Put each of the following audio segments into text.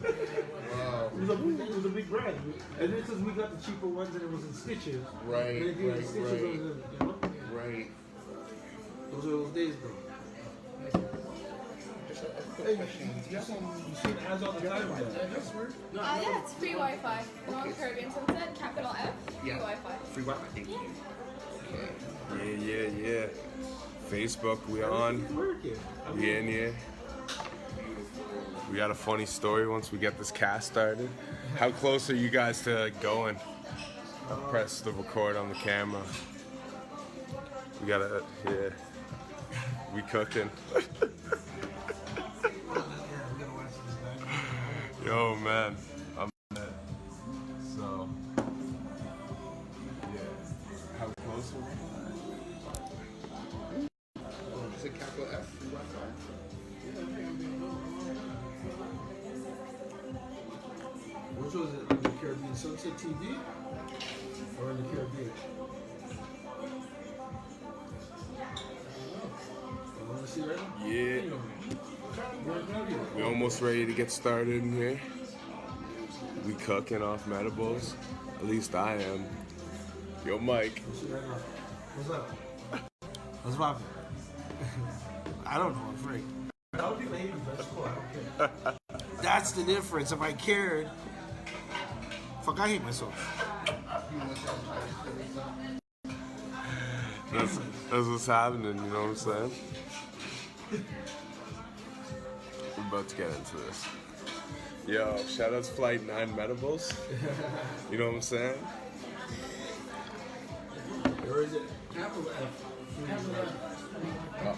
Wow. It was a big brand. And then because we got the cheaper ones and it was in stitches. Right, and right, stitches right. you know? Right. Those are those days, bro. Hey, you see the ads all the time? Yeah, it's free Wi-Fi. We're on Carribean Sunset, capital F, free Wi-Fi. Free Wi-Fi, thank you. Okay. Yeah. Facebook, we on. We in here. We got a funny story once we get this cast started. How close are you guys to going? I press the record on the camera. We gotta, yeah. We cooking. Yo, man. I'm dead. So, yeah. How close are we? Is it capital F? Free Wi-Fi? Which was it? In the Caribbean Sunset TV? Or in the Caribbean? You want to see right now? Yeah. We almost ready to get started in here. We cooking off Medibles. At least I am. Yo, Mike. What's up? What's poppin'? I don't know. I'm afraid. I don't think they hate me, but that's cool. I don't care. That's the difference. If I cared, fuck, I hate myself. That's what's happening, you know what I'm saying? We're about to get into this. Yo, shout out to Flight 9 Medibles. You know what I'm saying? Or is it capital F? Oh.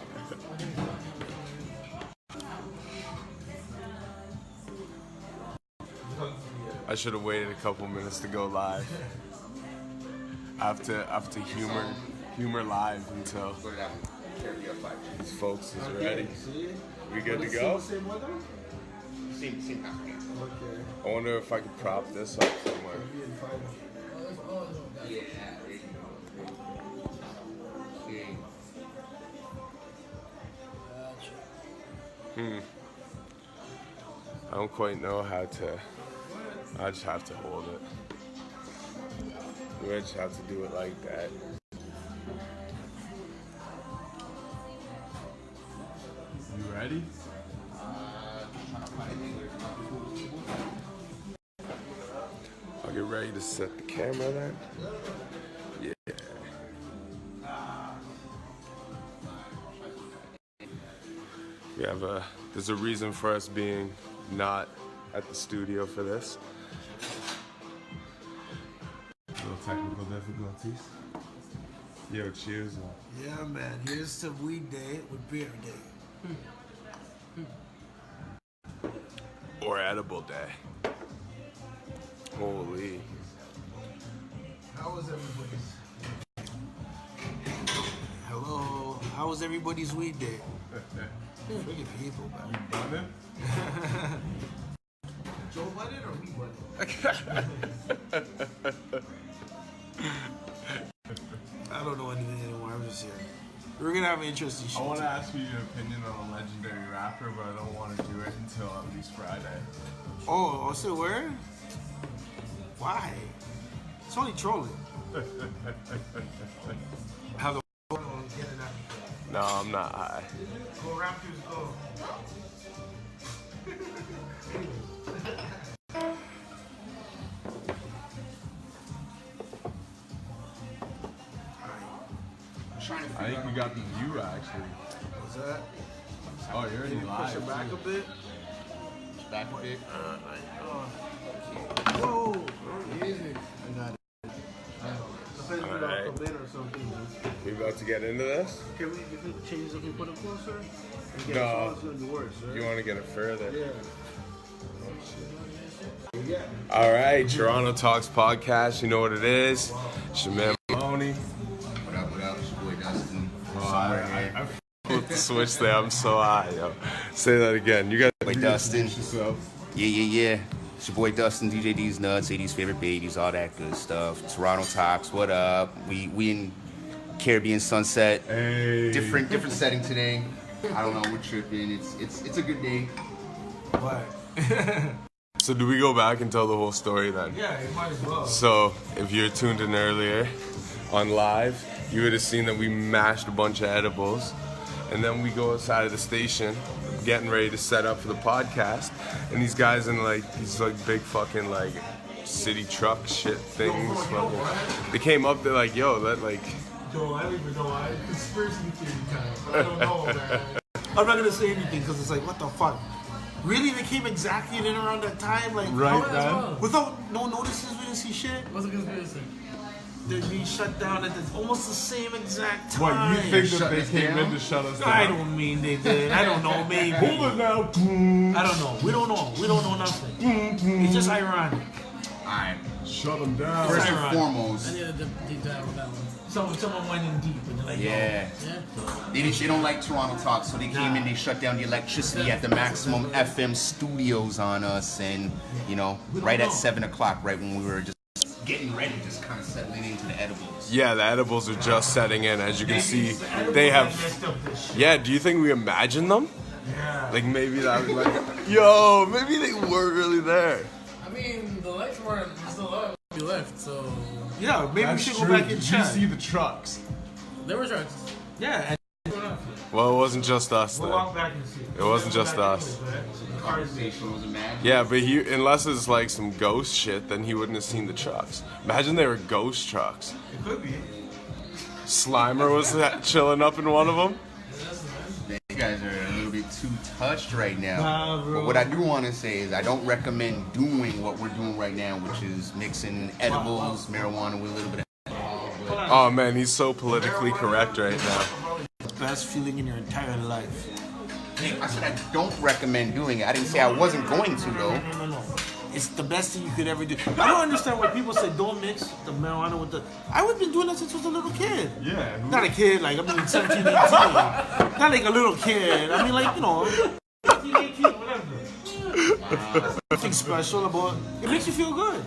I should have waited a couple minutes to go live. I have to humor live until these folks is ready. We good to go? Same weather? Same happening. Okay. I wonder if I could prop this up somewhere. Yeah. I don't quite know how to. I just have to hold it. We just have to do it like that. You ready? I'll get ready to set the camera then. Yeah. There's a reason for us being not at the studio for this. Little technical difficulties. Yo, cheers. Yeah, man. Here's to weed day with beer day. Or edible day. Holy. How was everybody's? Hello. How was everybody's weed day? Freaking people, man. You bunnin'? Joe Budden or we Budden? I don't know anything anymore. I'm just here. We're gonna have interesting shit. I want to ask you your opinion on a legendary rapper, but I don't want to do it until at least Friday. Oh, so where? Why? It's only trolling. How the f*** getting out? No, I'm not high. Go Raptors, go. I think we got the view actually. What's that? Oh, you're already live. Push it back a bit. Back a bit. Whoa! Easy. I got it. Depends if Alright. I'll come in or something. We about to get into this? Can we change if we put it closer? No. It's gonna be worse, right? You want to get it further? Yeah. Yeah. All right, Turono Talks Podcast. You know what it is. It's your man Maloney. What up? It's your boy Dustin. I flipped the switch there. I'm so high, yo. Say that again. You guys Like Dustin. yourself. Yeah. It's your boy Dustin, DJ D's Nuts, 80s favorite babies, all that good stuff. Turono Talks, what up? We in Carribean Sunset. Hey. Different setting today. I don't know, we're tripping. It's a good day. What? So do we go back and tell the whole story then? Yeah, you might as well. So if you're tuned in earlier on live, you would have seen that we mashed a bunch of edibles, and then we go outside of the station, getting ready to set up for the podcast, and these guys in like these like big fucking like city truck shit things. Fucking, they came up, they're like, yo, that like. Yo, I don't even know. Conspiracy theory kind of. I don't know, man. I'm not gonna say anything because it's like, what the fuck? Really, they came exactly in and around that time, like right then. Without no notices, we didn't see shit. What's a conspiracy? They'd be shut down at almost the same exact time. What, you think that they came in to shut us down? I don't mean they did. I don't know, maybe. Hold it now. I don't know. We don't know. We don't know nothing. It's just ironic. Alright. Shut them down. First Alright. and foremost. I need a deep dive with that one. Someone went in deep and they're like, Yeah. They don't like Turono Talks, so they came in, they shut down the electricity at the Maximum FM studios on us, and, you know, right at 7 o'clock, right when we were just getting ready, just kind of settling into the edibles. Yeah, the edibles are just setting in. As you can see, they have. Yeah, do you think we imagined them? Yeah. Like maybe that was like, yo, maybe they were really there. I mean, the lights weren't still up. We left, so Yeah, maybe we should go back and check. the trucks? there were trucks. Yeah. Well, it wasn't just us We'll then. walk back and see. It wasn't just us. The conversation was mad. Yeah, but unless it's like some ghost shit, then he wouldn't have seen the trucks. Imagine they were ghost trucks. It could be. Slimer was chilling up in one of them. You guys are a little bit too touched right now. Nah, bro. But what I do want to say is I don't recommend doing what we're doing right now, which is mixing edibles, marijuana with a little bit of Oh man, he's so politically correct right now. Best feeling in your entire life. I said I don't recommend doing it. I didn't say I wasn't going to, though. No. It's the best thing you could ever do. I don't understand why people say don't mix the marijuana with the... I would have been doing that since I was a little kid. Yeah. Not a kid, like, I mean 17, 18. Not like a little kid. I mean, like, you know, 17, 18, whatever. There's nothing special about it. It makes you feel good.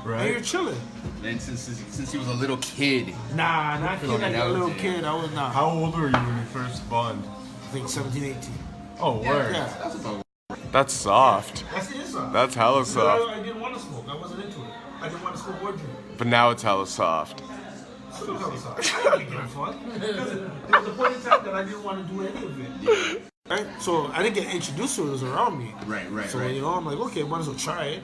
Right. And you're chilling. Then since he was a little kid, Nah, not kid like a little kid. I was not. How old were you when you first spawned? I think 17, 18. Oh, word. Yeah. that's about That's soft. That's the inside. That's hella soft. I didn't want to smoke. I wasn't into it. I didn't want to smoke or drink. But now it's hella soft. Still hella soft. I didn't give a fuck. Because there was a point in time that I didn't want to do any of it. Right? So I didn't get introduced to it. It was around me. right. So, you know, I'm like, okay, might as well try it.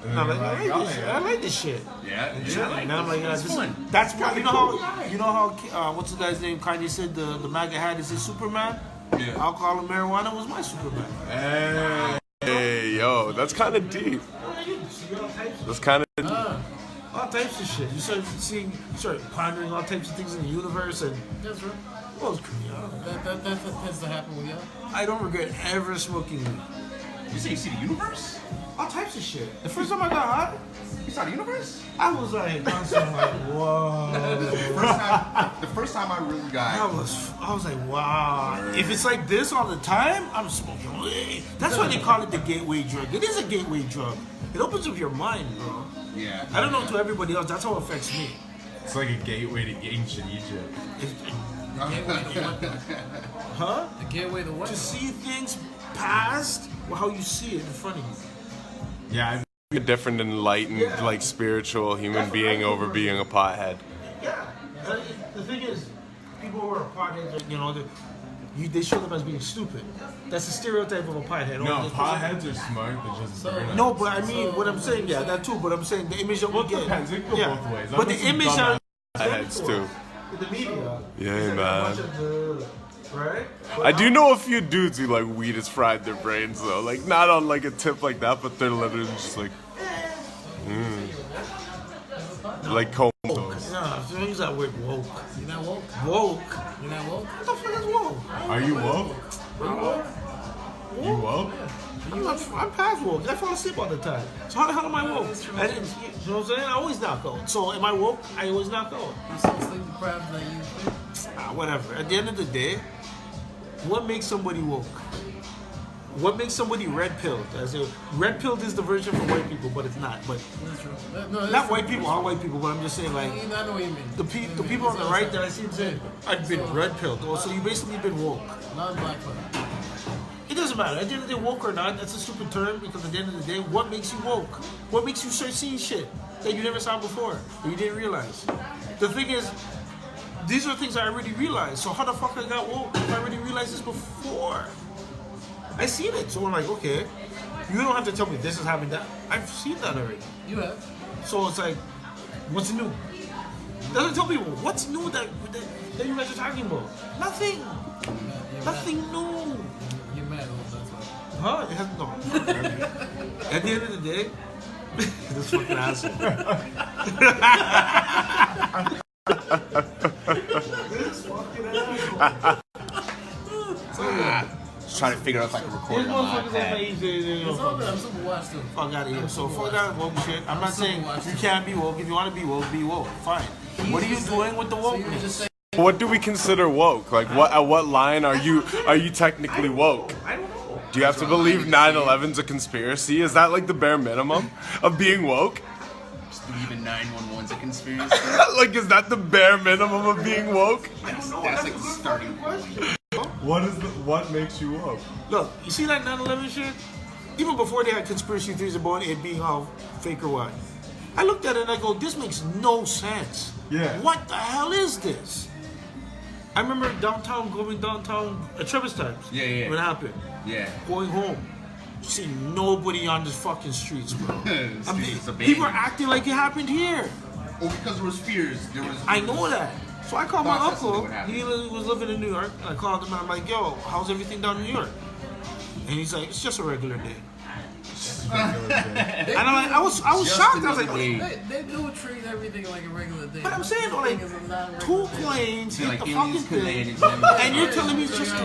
And I'm like, I like this shit. Yeah. And then I'm like, that's why, you know how, what's the guy's name? Kanye said the MAGA hat is his Superman? Yeah. Alcohol and marijuana was my Superman. Hey, yo, that's kind of deep. That's kind of deep. All types of shit. You start pondering all types of things in the universe, and That's right. well, it's crazy. That tends to happen with y'all. I don't regret ever smoking weed. You say you see the universe? All types of shit. The first time I got high, You saw the universe? I was like, constantly like, whoa. The first time I really got. I was like, wow. If it's like this all the time, I'm smoking weed. That's why they call it the gateway drug. It is a gateway drug. It opens up your mind, bro. Yeah. I don't know to everybody else. That's how it affects me. It's like a gateway to ancient Egypt. Huh? The gateway to what? To see things past how you see it in front of you. Yeah, I think a different enlightened, like spiritual human being over being a pothead. Yeah. The thing is, people who are potheads, you know, they show them as being stupid. That's the stereotype of a pothead. No, potheads are smart, they're just burn. No, but I mean, what I'm saying, yeah, that too. But I'm saying the image that we get. Depends, it can go both ways. But the image that Potheads too. the media. Yeah, is like a man. bunch of right? But I do know a few dudes who like weed has fried their brains though. Like not on like a tip like that, but they're literally just like, like comatose. Nah, things that word woke. You're not woke? Woke. You're not woke? What the fuck is woke? Are you woke? You woke? I'm past woke. I fall asleep all the time. So how the hell am I woke? I didn't, you know what I'm saying? I always knock out. So am I woke? I always knock out. You're so sleep deprived that you think? Whatever. At the end of the day, what makes somebody woke? What makes somebody red pilled? Red pilled is the version for white people, but it's not. But That's true. No, that's not true. white people, all white people. But I'm just saying, like I know what you mean. the people on the right that I see saying, I've been red pilled. Oh, so you basically been woke. Non-black folk. It doesn't matter. At the end of the day, woke or not, that's a stupid term because at the end of the day, what makes you woke? What makes you start seeing shit that you never saw before, that you didn't realize? The thing is, these are things I already realized. So how the fuck I got woke if I already realized this before? I seen it, so I'm like, okay, you don't have to tell me this is happening. That I've seen that already. You have. So it's like, what's new? Doesn't tell people what's new that you guys are talking about. Nothing. Nothing new. You're mad, that's why. Huh? It has no. At the end of the day, this fucking asshole. This fucking asshole. Just trying to figure out if I can record These it on my motherfuckers are iPad. lazy. It's all good. I'm super watched too. Fuck out of here. So fuck that woke shit. I'm not saying you can't be woke. If you want to be woke, fine. What are you doing with the wokeness? What do we consider woke? Like, what at what line are you technically woke? I don't know. Do you have to believe 9/11's a conspiracy? Is that like the bare minimum of being woke? Just believing 911's a conspiracy. Like, is that the bare minimum of being woke? That's like the starting point. What makes you woke? Look, you see that 9/11 shit? Even before they had conspiracy theories about it being all fake or what, I looked at it and I go, this makes no sense. Yeah. What the hell is this? I remember going downtown at Trevor's times. Yeah. When it happened. Yeah. Going home. See nobody on the fucking streets, bro. People People are acting like it happened here. Oh, because there was fears. I know that. So I called my Thought that's uncle. what happened. He was living in New York. I called him and I'm like, yo, how's everything down in New York? And he's like, it's just a regular day. And I'm like, I was shocked. I was like, wait. They do treat everything like a regular day. But I'm saying, like, Everything is a non-regular two day. planes hit like the aliens fucking could land thing, and then- and you're telling me it's just a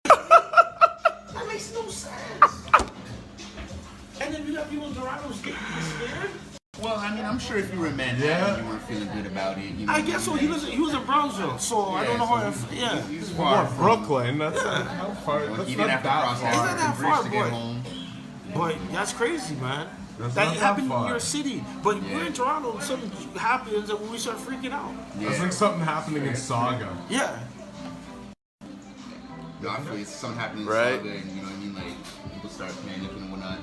that makes no sense. And then you got people in Toronto getting scared. Well, I mean, I'm sure if you were in Manhattan, you weren't feeling good about it. You know, I guess so. He was in Brownsville, so I don't know how. He's far from Brooklyn. That's how far. That's He didn't have to cross the It's not that Harlem Bridge far, to get boy. home. But that's crazy, man. That's That not happened that far. in your city, but Yeah. we're in Toronto. And something happens, and we start freaking out. It's like something happening in Saga. Yeah. No, I feel it's something happening in Right. Saga, and you know what I mean? Like, people start panicking and whatnot.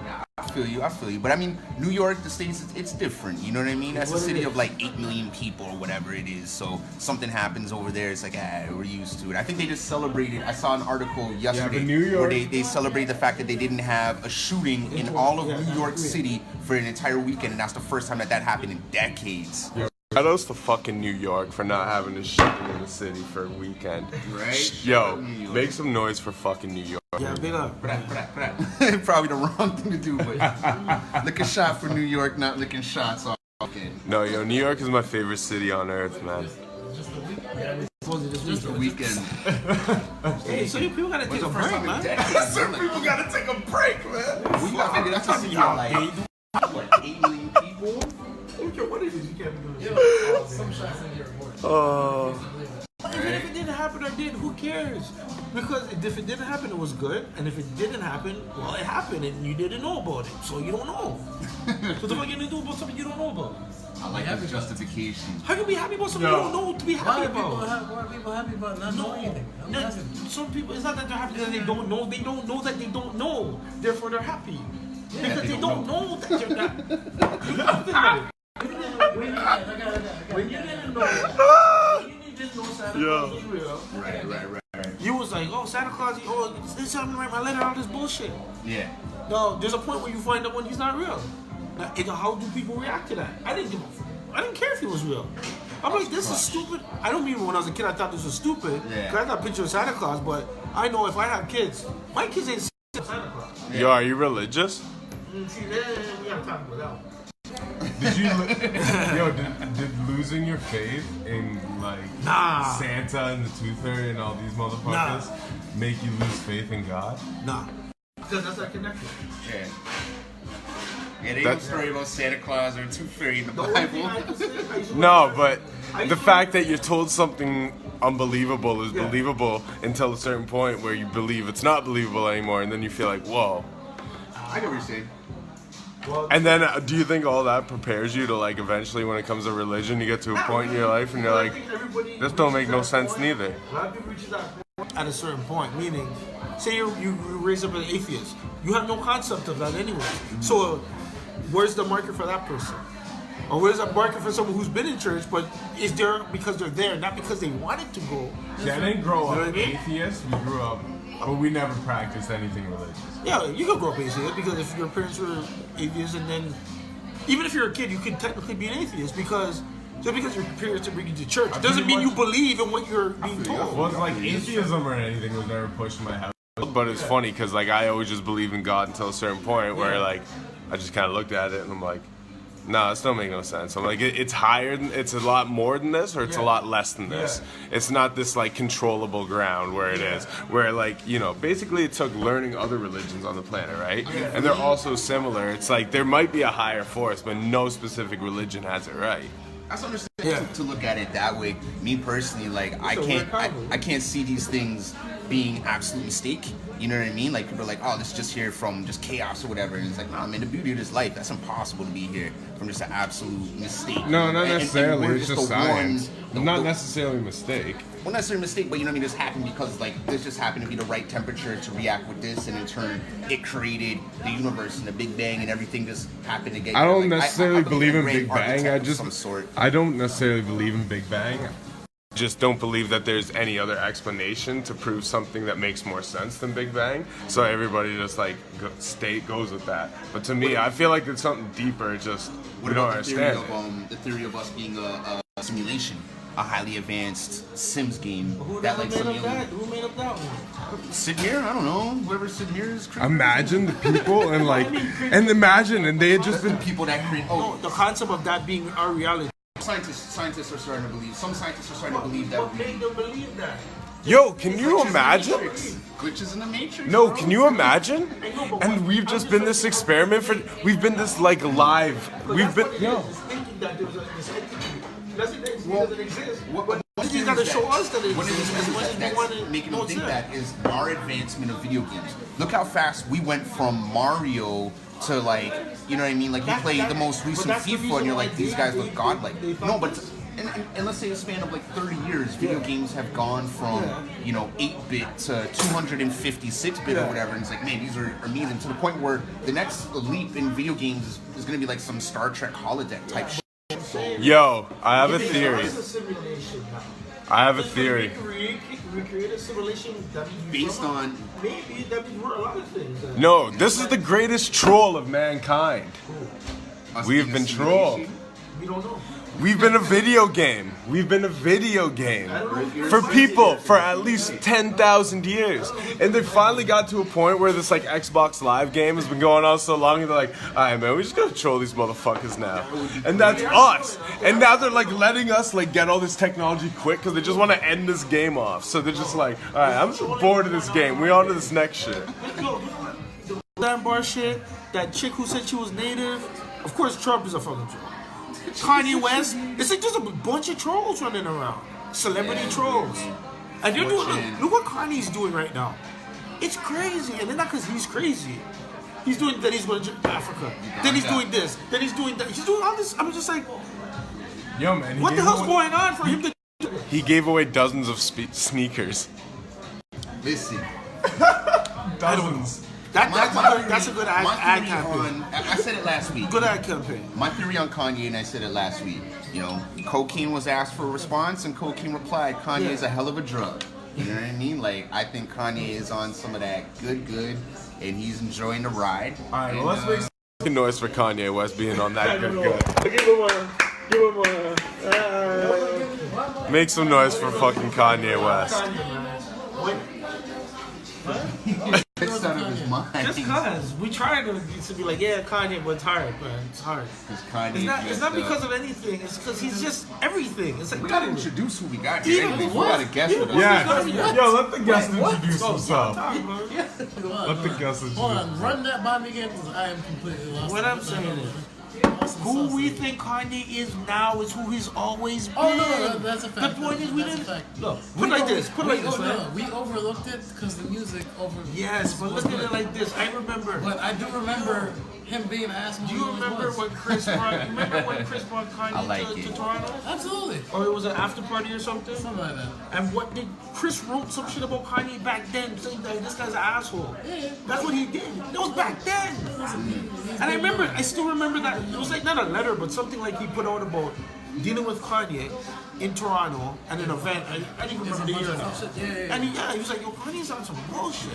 Yeah, I feel you. But I mean, New York, the States, it's different. You know what I mean? That's a city of like 8 million people or whatever it is. So something happens over there, it's like, we're used to it. I think they just celebrated. I saw an article yesterday New York- where they celebrated the fact that they didn't have a shooting in all of New York City for an entire weekend, and that's the first time that happened in decades. Shout outs to fucking New York for not having a shooting in the city for a weekend. Right? Yo, make some noise for fucking New York. Yeah, big up. Probably the wrong thing to do, but lick a shot for New York, not licking shots off. No, yo, New York is my favorite city on earth, man. Just a weekend. Hey, so you people gotta take a break, man. Some people gotta take a break, man. We gotta figure that's a city of like 8 million people. I don't care what it is, you can't be doing Yo, some shots in your report. Even if it didn't happen or did, who cares? Because if it didn't happen, it was good. And if it didn't happen, well, it happened and you didn't know about it. So you don't know. So what are you going to do about something you don't know about? I like this justification. How can you be happy about something you don't know to be Why happy are people about? why are people happy about not knowing anything? I'm No, asking. some people, it's not that they're happy that they don't know. They don't know that they don't know. Therefore, they're happy. Because they don't know that you're not. You're not about it. When you didn't know Santa Claus was real. Right. You was like, oh, Santa Claus, this time to write my letter, all this bullshit. Yeah. No, there's a point where you find out when he's not real. Now, how do people react to that? I didn't care if he was real. I'm like, this is stupid. I don't mean when I was a kid I thought this was stupid. Yeah. Cause I got a picture of Santa Claus, but I know if I have kids, my kids ain't Santa Claus. Yo, are you religious? See, we gotta talk about that one. Did losing your faith in like Santa and the Tooth Fairy and all these motherfuckers make you lose faith in God? Nah. Because that's not connected. Yeah, they have a story about Santa Claus or Tooth Fairy in the Bible. No, but the fact that you're told something unbelievable is believable until a certain point where you believe it's not believable anymore, and then you feel like, whoa. I know what you're saying. And then do you think all that prepares you to like eventually when it comes to religion, you get to a point in your life and you're like, this don't make no sense neither. A lot of people reach that point at a certain point, meaning say you raise up an atheist, you have no concept of that anyway. So where's the market for that person? Or where's the market for someone who's been in church but is there because they're there, not because they wanted to go? See, I didn't grow up atheist. We grew up, but we never practiced anything religious. Yeah, you could grow up atheist because if your parents were atheists, and then even if you're a kid, you could technically be an atheist because just because your parents bring you to church doesn't mean you believe in what you're being told. Well, it's like atheism or anything was never pushed in my house. But it's funny because like I always just believed in God until a certain point where like I just kind of looked at it and I'm like, no, this don't make no sense. I'm like, it's higher than, it's a lot more than this, or it's a lot less than this. It's not this like controllable ground where it is, where like, you know, basically it took learning other religions on the planet, right? And they're all so similar. It's like there might be a higher force, but no specific religion has it right. That's understandable to look at it that way. Me personally, like I can't see these things being absolute mistake. You know what I mean? Like people are like, oh, this is just here from just chaos or whatever. And it's like, nah, man, the beauty of this life, that's impossible to be here from just an absolute mistake. No, not necessarily. And it's just science. Not necessarily a mistake. Well, not necessarily a mistake, but you know what I mean? This happened because like this just happened to be the right temperature to react with this, and in turn, it created the universe and the Big Bang, and everything just happened to get. I don't like, necessarily believe in Big Bang. I don't necessarily believe in Big Bang. Just don't believe that there's any other explanation to prove something that makes more sense than Big Bang. So everybody just like goes with that. But to me, I feel like it's something deeper. Just we don't understand. The theory of us being a simulation, a highly advanced Sims game. Who that like made up that? Who made up that one? Sid Meier? I don't know. Whoever Sid Meier is. Imagine the people and like, and imagine, and they had just been people that create. No, the concept of that being our reality. Scientists are starting to believe. Some scientists are starting to believe that. What made them believe that? Yo, can you imagine? Glitches in the Matrix. No, can you imagine? And we've just been this experiment for. We've been this like live. We've been. Yo. Thinking that there was this entity. Doesn't exist. What you gotta show us that it exists. That's making them think that is our advancement of video games. Look how fast we went from Mario to like, you know what I mean? Like you play the most recent FIFA and you're like, these guys look godlike. No, but and let's say a span of like 30 years, video games have gone from, you know, 8-bit to 256-bit or whatever. And it's like, man, these are amazing to the point where the next leap in video games is going to be like some Star Trek holodeck type shit. Yo, I have a theory. I have a theory. Recreate a simulation based on maybe that means we're a lot of things. No, this is the greatest troll of mankind. We've been trolled. We don't know. We've been a video game. We've been a video game for people for at least 10,000 years. And they finally got to a point where this like Xbox Live game has been going on so long and they're like, alright man, we just gotta troll these motherfuckers now. And that's us. And now they're like letting us like get all this technology quick because they just want to end this game off. So they're just like, alright, I'm so bored of this game. We on to this next shit. The damn bar shit, that chick who said she was native, of course Trump is a fucking troll. Kanye West, it's like there's a bunch of trolls running around. Celebrity trolls. And they're doing, look what Kanye's doing right now. It's crazy. And then not because he's crazy. He's doing that, he's going to Africa. Then he's doing this. Then he's doing that. He's doing all this. I'm just like, yo man, what the hell's going on for him to He gave away dozens of sneakers. Listen. Dozens. That's a good ad campaign. I said it last week. Good ad campaign. My theory on Kanye, and I said it last week, you know, cocaine was asked for a response, and cocaine replied, Kanye is a hell of a drug. You know what I mean? Like, I think Kanye is on some of that good, and he's enjoying the ride. Alright, well, let's make some noise for Kanye West being on that good. Give him one. Make some noise for fucking Kanye West. It's out of his mind. Just cause we try to be like, yeah, Kanye, but it's hard, man. It's hard. It's not because of anything. It's because he's just everything. It's like we gotta introduce who we got here. Anyways, we got a guest with us. Yeah. Yo, let the guest introduce himself. Let the guest introduce Hold on, run that by me again because I am completely lost. What I'm saying is, who we think Kanye is now is who he's always been. Oh no, that's a fact. The point is, we didn't. Look, Put it like this. No, we overlooked it because the music over. Yes, but look at it like this. I remember. But I do remember him being an asshole. Do you remember when Chris brought Kanye I like to it. Toronto? Absolutely. Or it was an after party or something? Something like that. And what did Chris wrote some shit about Kanye back then, saying that this guy's an asshole. Yeah. That's what he did. That was back then. And I still remember that. It was like not a letter, but something like he put out about dealing with Kanye in Toronto at an event. I didn't even remember the year now. Yeah. And he was like, yo, Kanye's on some bullshit.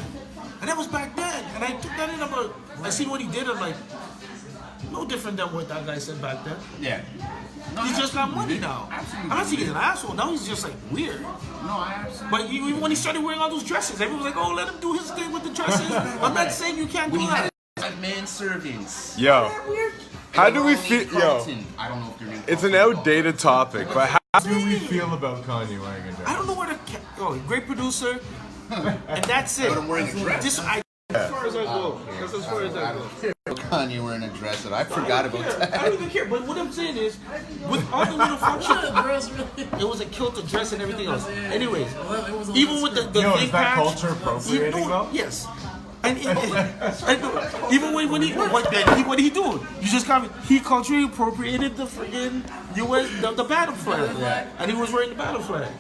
And that was back then. And I took that in about, I seen what he did, and like, no different than what that guy said back then. Yeah. No, He's just got money now. Absolutely. I'm not saying he's an asshole. Now he's just like weird. No, I absolutely. But even when he started wearing all those dresses, everyone was like, oh, let him do his thing with the dresses. I'm not saying you can't do When he had that. his manservants. Yo, how do we feel? Yo, Carlton. I don't know if your name. it's an outdated topic, but how do we feel about Kanye wearing a dress? I don't know where to. Great producer, and that's it. But I'm wearing a dress. As far as I go. That's as far as I go. Kanye wearing a dress, and I forgot about I that. don't even care. But what I'm saying is, with all the little function, Girls really. it was a kilt, a dress, and everything else. Anyways, Well, it was a even little with the Yo, thing is that patch, culture appropriating though? Yes. And even when he what did he do? You just got me. He culturally appropriated the friggin' U.S. the battle flag, and he was wearing the battle flag.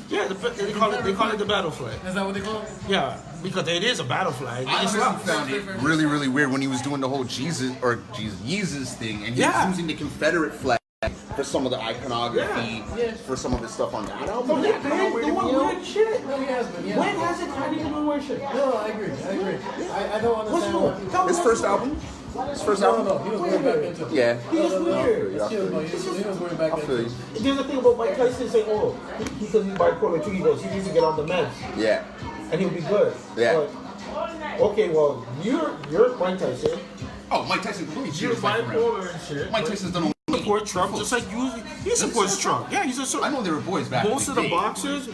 Yeah, they call it the battle flag. Is that what they call it? Yeah, because it is a battle flag. I It's honestly not. found it really, really weird when he was doing the whole Jesus thing, and he Yeah. was using the Confederate flag for some of the iconography, for some of his stuff on that album. Yeah, man, the one weird shit. No, he has been. Yeah. When has it had even been weird shit? No, I agree. I don't understand why people. His first album? His first album? No, he was going back into it. Yeah. He was weird. He was going back I into feel it. you. There's a thing about Mike Tyson saying, oh, because he's bipolar too, he goes, he needs to get on the meds, Yeah. and he'll be good. Yeah. But, okay, well, you're Mike Tyson. Oh, Mike Tyson completely You're changed life around. bipolar and shit. Mike Tyson's done He supports Trump just like you. He supports Trump. Yeah, he's a I know they were boys back most in of the day. boxers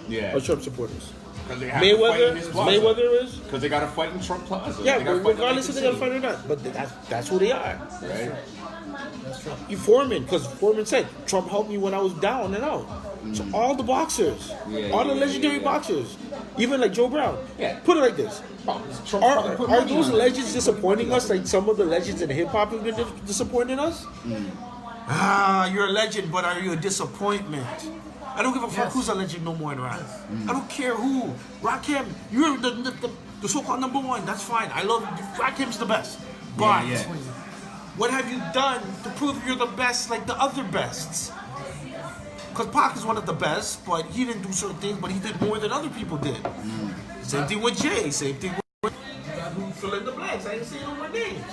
Yeah. are Trump supporters. 'Cause they have to fight in his plaza. Mayweather is. Because they got to fight in Trump Plaza. Yeah, They gotta but fight in regardless if they got to Lincoln fight or not, but that's who they are. City, right? You Foreman, because Foreman said Trump helped me when I was down and out. So all the boxers, all the legendary boxers, even like Joe Brown. Yeah. Put it like this: Trump probably put are money those on it. legends disappointing us? Like some of the legends in hip hop have been disappointing us. Ah, you're a legend, but are you a disappointment? I don't give a fuck who's a legend no more in rap. I don't care who. Rakim, you're the so-called number one. That's fine. I love Rakim's the best. But Yeah. what have you done to prove you're the best like the other bests? Because Pac is one of the best, but he didn't do certain things, but he did more than other people did. Same thing with Jay, same thing with fill in the blanks. I ain't saying no more names.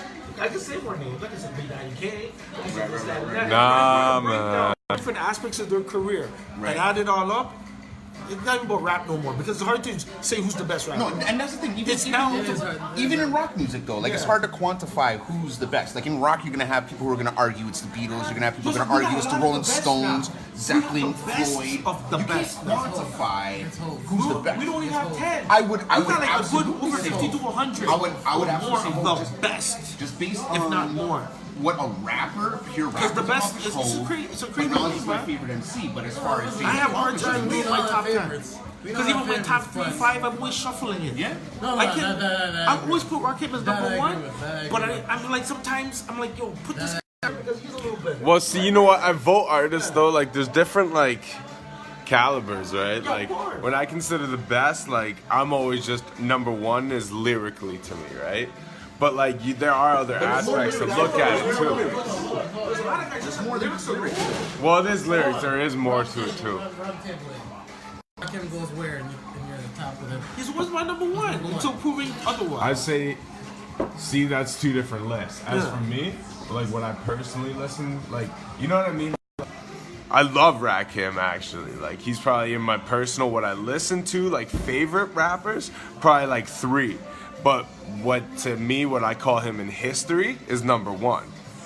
I can say more names. I can say Big Daddy Kane. I can say this, that, and that. Nah, Break man. down different aspects of their career and add it all up. It's not even about rap no more because it's hard to say who's the best rapper. No, and that's the thing. It's now- even in rock music though, like it's hard to quantify who's the best. Like in rock, you're gonna have people who are gonna argue it's the Beatles. You're gonna have people who are gonna argue it's the Rolling Stones, Zeppelin, Floyd. Of the You best. can't quantify who's the best. We don't even have 10. I would We've got like a good absolutely over say 50 to 100. I would or absolutely more say of more the just- best. Just based If on not more. what a rapper, pure rapper. Because the best is it's a crazy Nas thing, is my man. favorite MC, but as far as I have a hard time doing my top 10. favorites. Because even my top 3, 5, I'm always shuffling it. Yeah. No, I no, can't. no. I always put Rakim as That I number agree one, with, that I agree but with. I'm like sometimes I'm like, yo, put this guy because he's a little better. Well, see, you know what? I vote artists though. Like, there's different like calibers, right? Yeah, Like, of course. when I consider the best, like I'm always just number one is lyrically to me, right? But like, there are other aspects to look at it too. There's a lot of guys just more lyrics are great. Well, there's lyrics. There is more to it too. Rakim goes where and you're at the top of it. He's always my number one until proving otherwise. I say, see, that's two different lists. As Yeah. for me, like when I personally listen, like, you know what I mean? I love Rakim actually. Like, he's probably in my personal, what I listen to, like favorite rappers, probably like 3. But what to me, what I call him in history is number 1.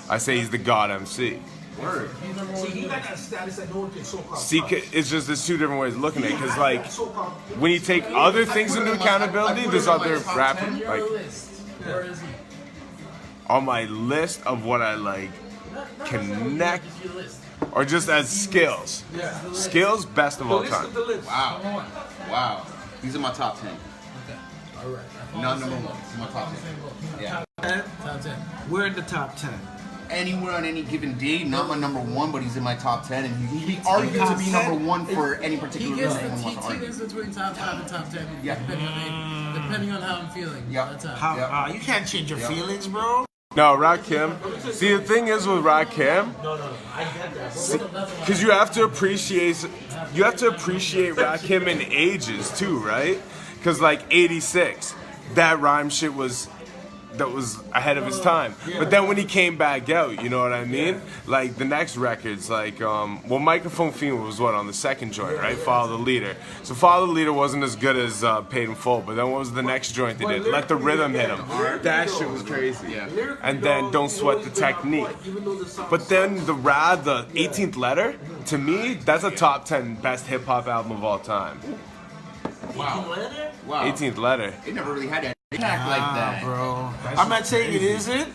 I say he's the God MC. Word. See, he got that status that no one can so-called. See, it's just there's two different ways of looking at it. Because like, when you take other things into accountability, there's other rappers. Your Like, list. Where is he? on my list of what I like, connect, If you list. or just as skills. Skills, best of all List time. of the list. Wow. Wow. These are my top 10. Okay. All right. Not number 1. These are my top 10. Yeah. 10? Top 10. We're in the top 10. Anywhere on any given day, not my number one, but he's in my top 10, and he argued to be top 10? number one for any particular He gets reason anyone wants to argue. between top 5 and top 10. Yeah. Depending on how I'm feeling. Yeah. That's how. How, you can't change your feelings, bro. No, Rakim. See, the thing is with Rakim, No, I get that. because you have to appreciate Rakim in ages too, right? Because like 86, that rhyme shit was ahead of his time. But then when he came back out, you know what I mean? Like the next records, like Microphone Fiend was what on the second joint, right? Follow the Leader. So Follow the Leader wasn't as good as Paid in Full. But then what was the next joint they did? Let the Rhythm Hit Him. That shit was crazy. Yeah. And then Don't Sweat the Technique. But then the 18th Letter, to me, that's a top 10 best hip hop album of all time. Wow. 18th Letter. It never really had that impact like that. Bro. I'm not saying it isn't.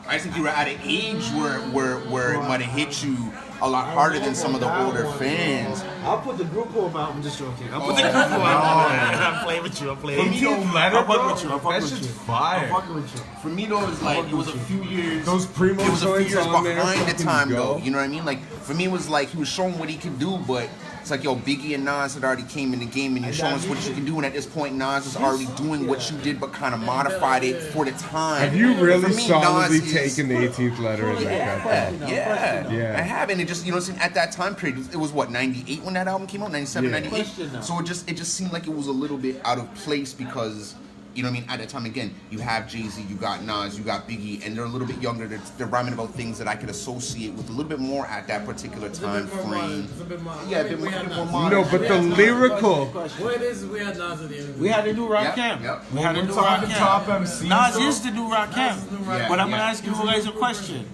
I just think you were at an age where it might have hit you a lot harder than some of the older fans. I'll put the group home out. I'm just joking. I'll put the group home out. I'm playing with you. I'm playing with you. I'm fucking with you. I'm fucking with you. fire. I'm fucking with you. For me though, it was a few years. Those Primo It was a few joints years on there behind the fucking time go. though. You know what I mean? Like for me, it was like he was showing what he could do, but it's like yo, Biggie and Nas had already came in the game, and you're showing us what you can do. And at this point, Nas is already doing what you did, but kind of modified it for the time. Have you really For me, solidly Nas is- taken the 18th letter in that? Yeah. I have, and it just, you know what I'm saying, at that time period, it was what, 98 when that album came out? 97, Yeah. 98? Question now. So it just seemed like it was a little bit out of place because, you know what I mean, at that time, again, you have Jay-Z, you got Nas, you got Biggie, and they're a little bit younger. They're rhyming about things that I could associate with a little bit more at that particular time frame. It's a bit more. Yeah, a bit more No, modern. but the lyrical. What it is, we had Nas at the end. We had a new Rakim. Yep. We had a We're new talking Rakim. top MCs, Nas though. is the new Rakim. Yeah, But I'm yeah. gonna ask you guys a question.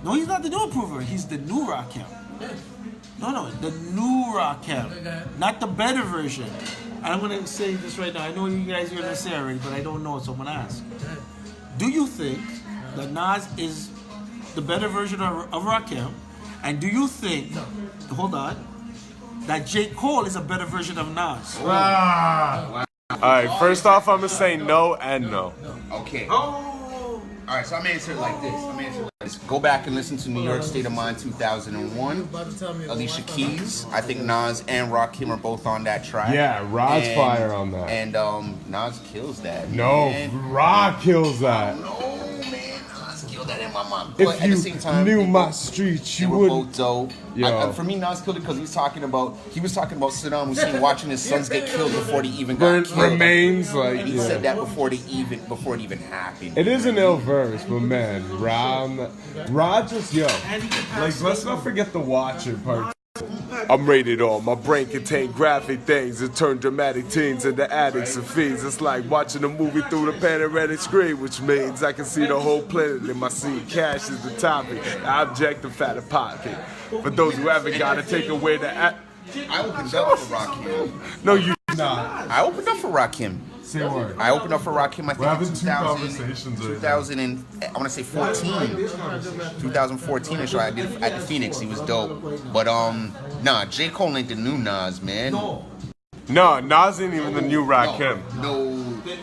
No, he's not the new approver. He's the new Rakim. No, the new Rakim, not the better version. And I'm gonna say this right now. I know you guys are gonna say already, but I don't know, so I'm gonna ask. Do you think that Nas is the better version of Rakim? And do you think, hold on, that J. Cole is a better version of Nas? Alright, first off, I'm gonna say no and no. Okay. Oh. All right, so I'm answering like this. Go back and listen to New York State of Mind 2001. About to tell me Alicia Keys. I think Nas and Rakim are both on that track. Yeah, Rod's And- fire on that. And Nas kills that. No, man. Rod kills that. No, man, Nas killed that in my mind. But If at the same time, you knew they my both- streets, they you were wouldn't. both dope. Yo. For me, Nas killed it because he was talking about Saddam Hussein watching his sons get killed before they even got killed. Remains like, And he said that before it even happened. It is an ill verse, but man, Rod just, yo. Like, let's not forget the Watcher part. I'm rated R. My brain contain graphic things that turn dramatic teens into addicts and fiends. It's like watching a movie through the panoramic screen, which means I can see the whole planet in my scene. Cash is the topic, the object of fat pocket. For those who haven't got to take away the I opened up for Rakim. No, you not. I opened up for Rakim. Say a word. I opened up for Rakim, I think, having in two conversations right 2000 and, I want to say 2014 or so. I did at the Phoenix. He was dope. But, nah, J. Cole ain't the new Nas, man. No, Nas ain't even the new Rakim. No.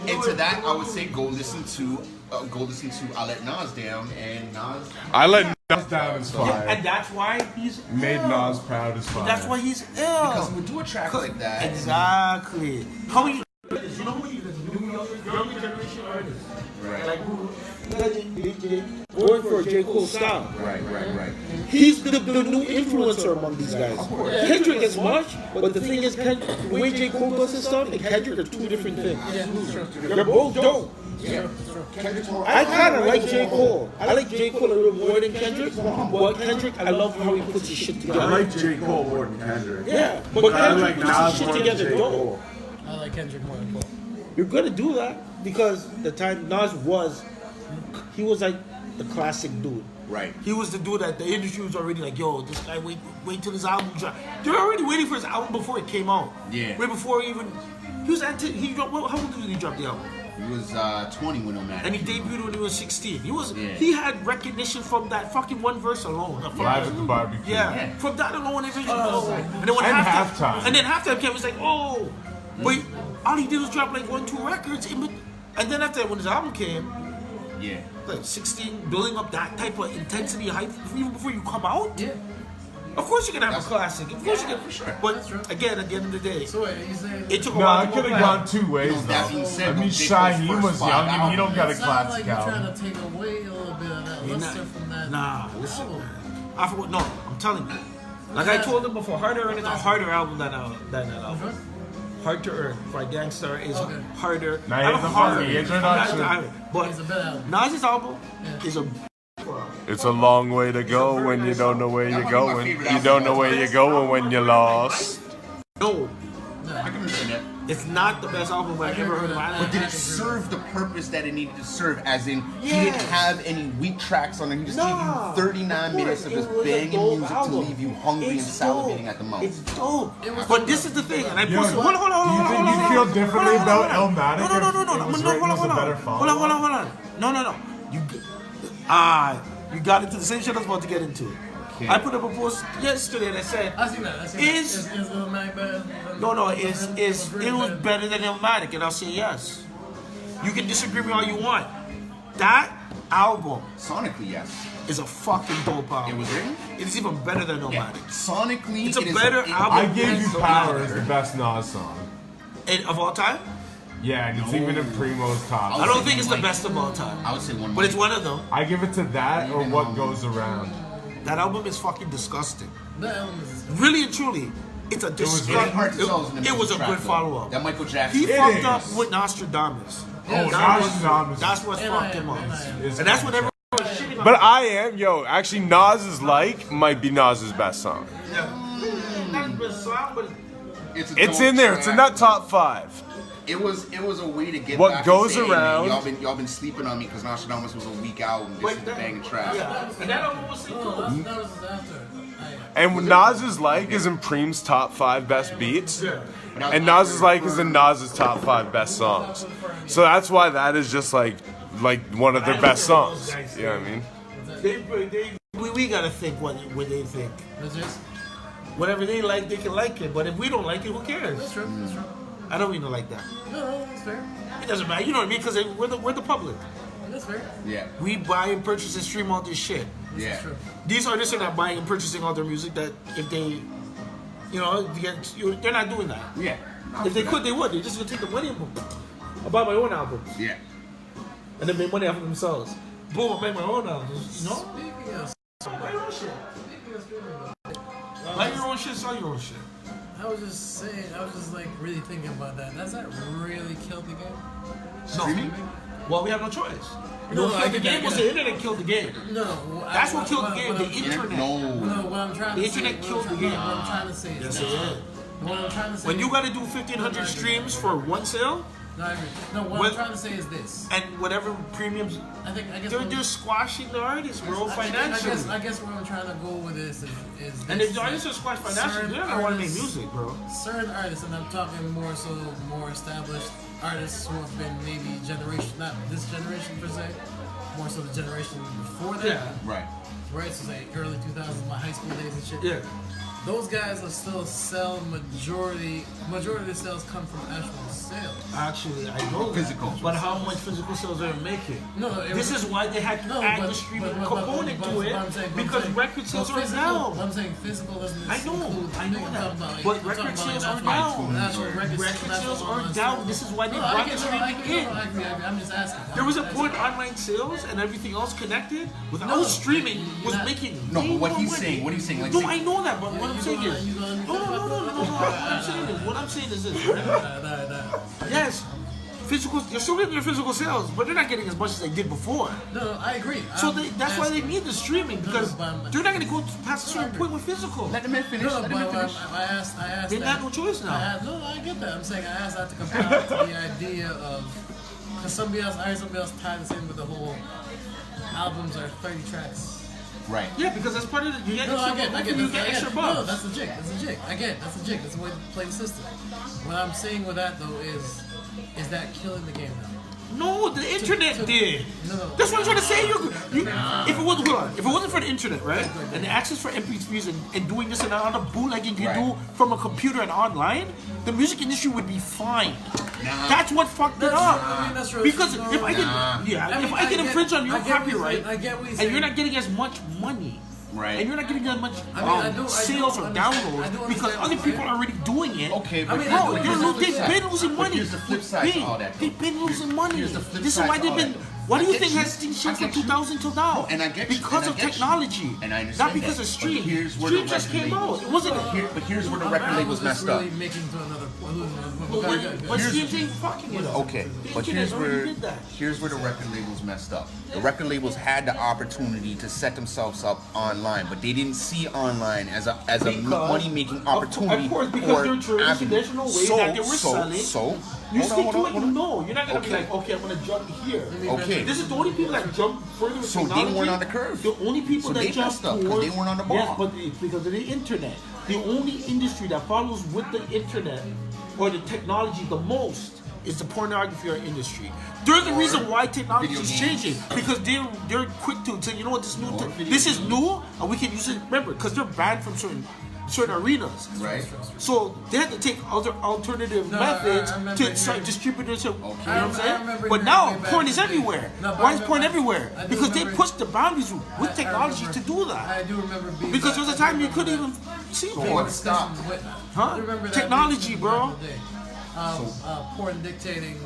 And to that, I would say go listen to I Let Nas Down, and Nas. I let Nas down as fire. And that's why he's Made ill. Nas proud as fire. That's why he's ill. Because he would do a track like that. Exactly. How many? You know who you younger generation artists? Right. Like who? Going for a J. Cole style. Right. He's the new influencer among these guys. Kendrick as much, but the thing is, the way J. Cole does his stuff and Kendrick are two different things. They're both dope. I kind of like J. Cole. I like J. Cole a little more than Kendrick. But Kendrick, I love how he puts his shit together. J. Cole more than Kendrick. Yeah, but Kendrick puts Nas his shit more than together J. dope. I like Kendrick more than Cole. You're gonna do that because the time Nas was, he was like the classic dude. Right. He was the dude that the industry was already like, yo, this guy wait till his album drop. They're already waiting for his album before it came out. Yeah. Way before he was how old did he drop the album? He was 20 when no matter. And he debuted when he was 16. Yeah. He had recognition from that fucking one verse alone. Live at the barbecue. Yeah. From that alone, and then when And halftime, halftime. and then halftime came, it was like, oh, but all he did was drop like 1-2 records, and then after when his album came, Yeah. Like 16, building up that type of intensity, hype, even before you come out. Yeah. Of course you're gonna have a classic. Of course Yeah, you're gonna, for sure. But That's true. again, at the end of the day, So wait, you saying it took a No, while I to could go have back. gone two ways You know, that being though. said, I mean, J. Cole's Shaheem first was 5 young and he don't got a it sounds like classic you're album. trying to take away a little bit of that You're luster not- from that. Nah, listen, album. man. I forgot. No, I'm telling you. Like I told him before, Hard to Earn is a harder album than that album. Hard to Earn by Gangsta is harder. Now, I don't here's the harder. funny introduction. But It's a better album. Nas's album Yeah. is a. It's a long way to go when you don't know where you're going. You don't know where you're going when you're lost. No, I can understand that. it's not the best album I've ever heard in my But did life. it serve the purpose that it needed to serve? As in, he Yes. didn't have any weak tracks on it. He just Nah, gave you 39 of minutes course, of just it was a banging dope music album. to leave you hungry and It's salivating dope. at the mouth. It's dope. was But dope. this is the thing, and I Yo, posted. Hold on. do you think you'd feel differently about Illmatic No. if it was written as a better Hold on. No. You got into the same shit I was about to get into. I put up a post yesterday that said, I seen that. Is- Is Lil Mac better? no, it was better than Illmatic, and I'll say yes. You can disagree with me all you want. That album Sonically, yes. is a fucking dope album. It was written? It is even better than Yeah. Illmatic. Sonically, It's a it is better album. I gave you So Power much as the better. best Nas song. And of all time? Yeah, and it's even in Primo's top. I don't think it's the best of all time. I would say one. But it's one of them. I give it to that or What Goes Around. That album is fucking disgusting. That album is. Really and truly, it's a It was disgusting. hard to tell in the It was a track, good though. follow-up. That Michael Jackson. He It fucked is. up with Nostradamus. Oh, That Nostradamus. That's what fucked him up. is And that's what everyone was shitting on. But I am, actually Nas's Like might be Nas's best song. Not his best song, but It's dope in there, it's in track. that top 5. It was a way to get What back Goes and say, hey, Around- man, y'all been sleeping on me because Nostradamus was a weak album. This is the banging track. yeah. And that album was sick No, too. that was after. And Nas's Like is in Preem's top 5 best beats. Yeah. And Nas's Like is in Nas's top 5 best songs. So that's why that is just like one of their best songs. You know what I mean? We gotta think what they think. That's just. Whatever they like, they can like it. But if we don't like it, who cares? That's true. That's true. I don't mean to like that. No, that's fair. It doesn't matter. You know what I mean? Because we're the public. That's fair. Yeah. We buy and purchase and stream all this shit. Yeah. That's true. These artists are not buying and purchasing all their music. That if they, they're not doing that. Yeah. If they could, they would. They're just gonna take the money and boom. I'll buy my own album Yeah. and then make money off of themselves. Boom, I make my own album. You know? Speaking of, Buy your own shit. speaking of streaming, Buy your own shit. Sell your own shit. I was just like really thinking about that. Does that really kill the game? Streaming? Well, we have no choice. No, What I killed the get game that, was I the get internet killed the game. No, That's what killed the game. The internet. No. No, what I'm trying to The say. internet killed the game. What I'm trying to say is Yes, this. it is. What I'm trying to say. When you gotta do 1,500 streams for one sale No, I agree. No, what What- I'm trying to say is this. and whatever premiums, I guess. they're squashing the artists, bro, financially. I guess where I'm trying to go with this is And this, if the artists are squashed financially, they're not gonna want to make music, bro. Certain artists, and I'm talking more established artists who have been maybe generation, not this generation per se, more so the generation before that. Yeah. Right. Right, so like early 2000s, my high school days and shit. Yeah. Those guys will still sell majority of the sales come from actual sales. Actually, I know that. Physical. But how much physical sales are they making? No, it This was- is why they had to No, add but- the streaming but- component but- to but it I'm saying- because record sales are down. I'm saying physical doesn't. I know include- that. I'm talking about, like, But I'm record talking about, sales like, are actual- down. actual record Record sales are on down. sales. This is why they No, I brought get the you, I streaming agree, in. I agree. I'm just asking. There was a I'm point just online sales and everything else connected without No, streaming was not- making No, way but what more he's money. saying, what he's saying, like, No, say- I know that, but what I'm You saying gonna- is, you gonna- what I'm saying is this, right? Yes, physical. You're still getting your physical sales, but they're not getting as much as they did before. No, I agree. So I'm that's why they asking. need the streaming because but- they're not going to go past a certain point with physical. Let the man finish. No, Let the man but finish. I asked They that. have no choice now. No, I get that. I'm saying I asked that to compare it to the idea of, because I heard somebody else tie this in with the whole albums are 30 tracks. Right. Yeah, because that's part of the. You get No, I extra, get you get extra No, bucks. that's legit. That's legit. I get it. That's legit. That's the way to play the system. What I'm saying with that though is that killing the game now? No, the internet did. No. That's what I'm trying to say. If it wasn't for the internet, right, and the access for MP3s and doing this and all the bootlegging you do from a computer and online, the music industry would be fine. That's what fucked it up. I mean, that's true. Because if I can infringe on your copyright, I get what you're and saying. you're not getting as much money. Right. And you're not getting that much I sales or do downloads because other people are already doing it. Okay, but They've been losing money. here's the flip side to all that, though. They've been losing money. Here's the flip This is side why to they've all been. that, though. What do you I think get has you. things changed from I get you. 2000 till now? And I get you. Because And of I get you. technology. And I understand Not because that. of stream. But here's where Stream the just record came out. labels- It wasn't. But here's where the record labels messed up. Really making to another. But streams ain't fucking with us. Okay, but internet already did that. here's where the record labels messed up. The record labels had the opportunity to set themselves up online, but they didn't see online as a money making opportunity. Of course, because or they're avenue. traditional way that they were selling. So You hold stick on, to hold it, on. you know. You're not gonna be Okay. like, okay, I'm gonna jump here. Okay. This is the only people that jump further with So they technology. weren't on the curve. The only people So that they jump messed up 'cause towards, they weren't on the ball. Yes, but it's because of the internet. The only industry that follows with the internet or the technology the most is the pornography industry. They're the reason why technology is video games. changing because they're quick to say, you know what, this Or video this is games. new and we can use it. Remember, because they're banned from certain arenas. Right. So they had to take other alternative No, methods I remember to start hearing- distributors. You know what I I'm saying? remember But hearing now way back porn in is the day. everywhere. No, but Why I is remember- porn everywhere? I do Because they remember- pushed the boundaries with I technology remember- to do that. I do remember being. Because there was a time you couldn't remember even see So porn. what stopped? Huh? I remember that Technology, being bro. back in the day. Porn dictating.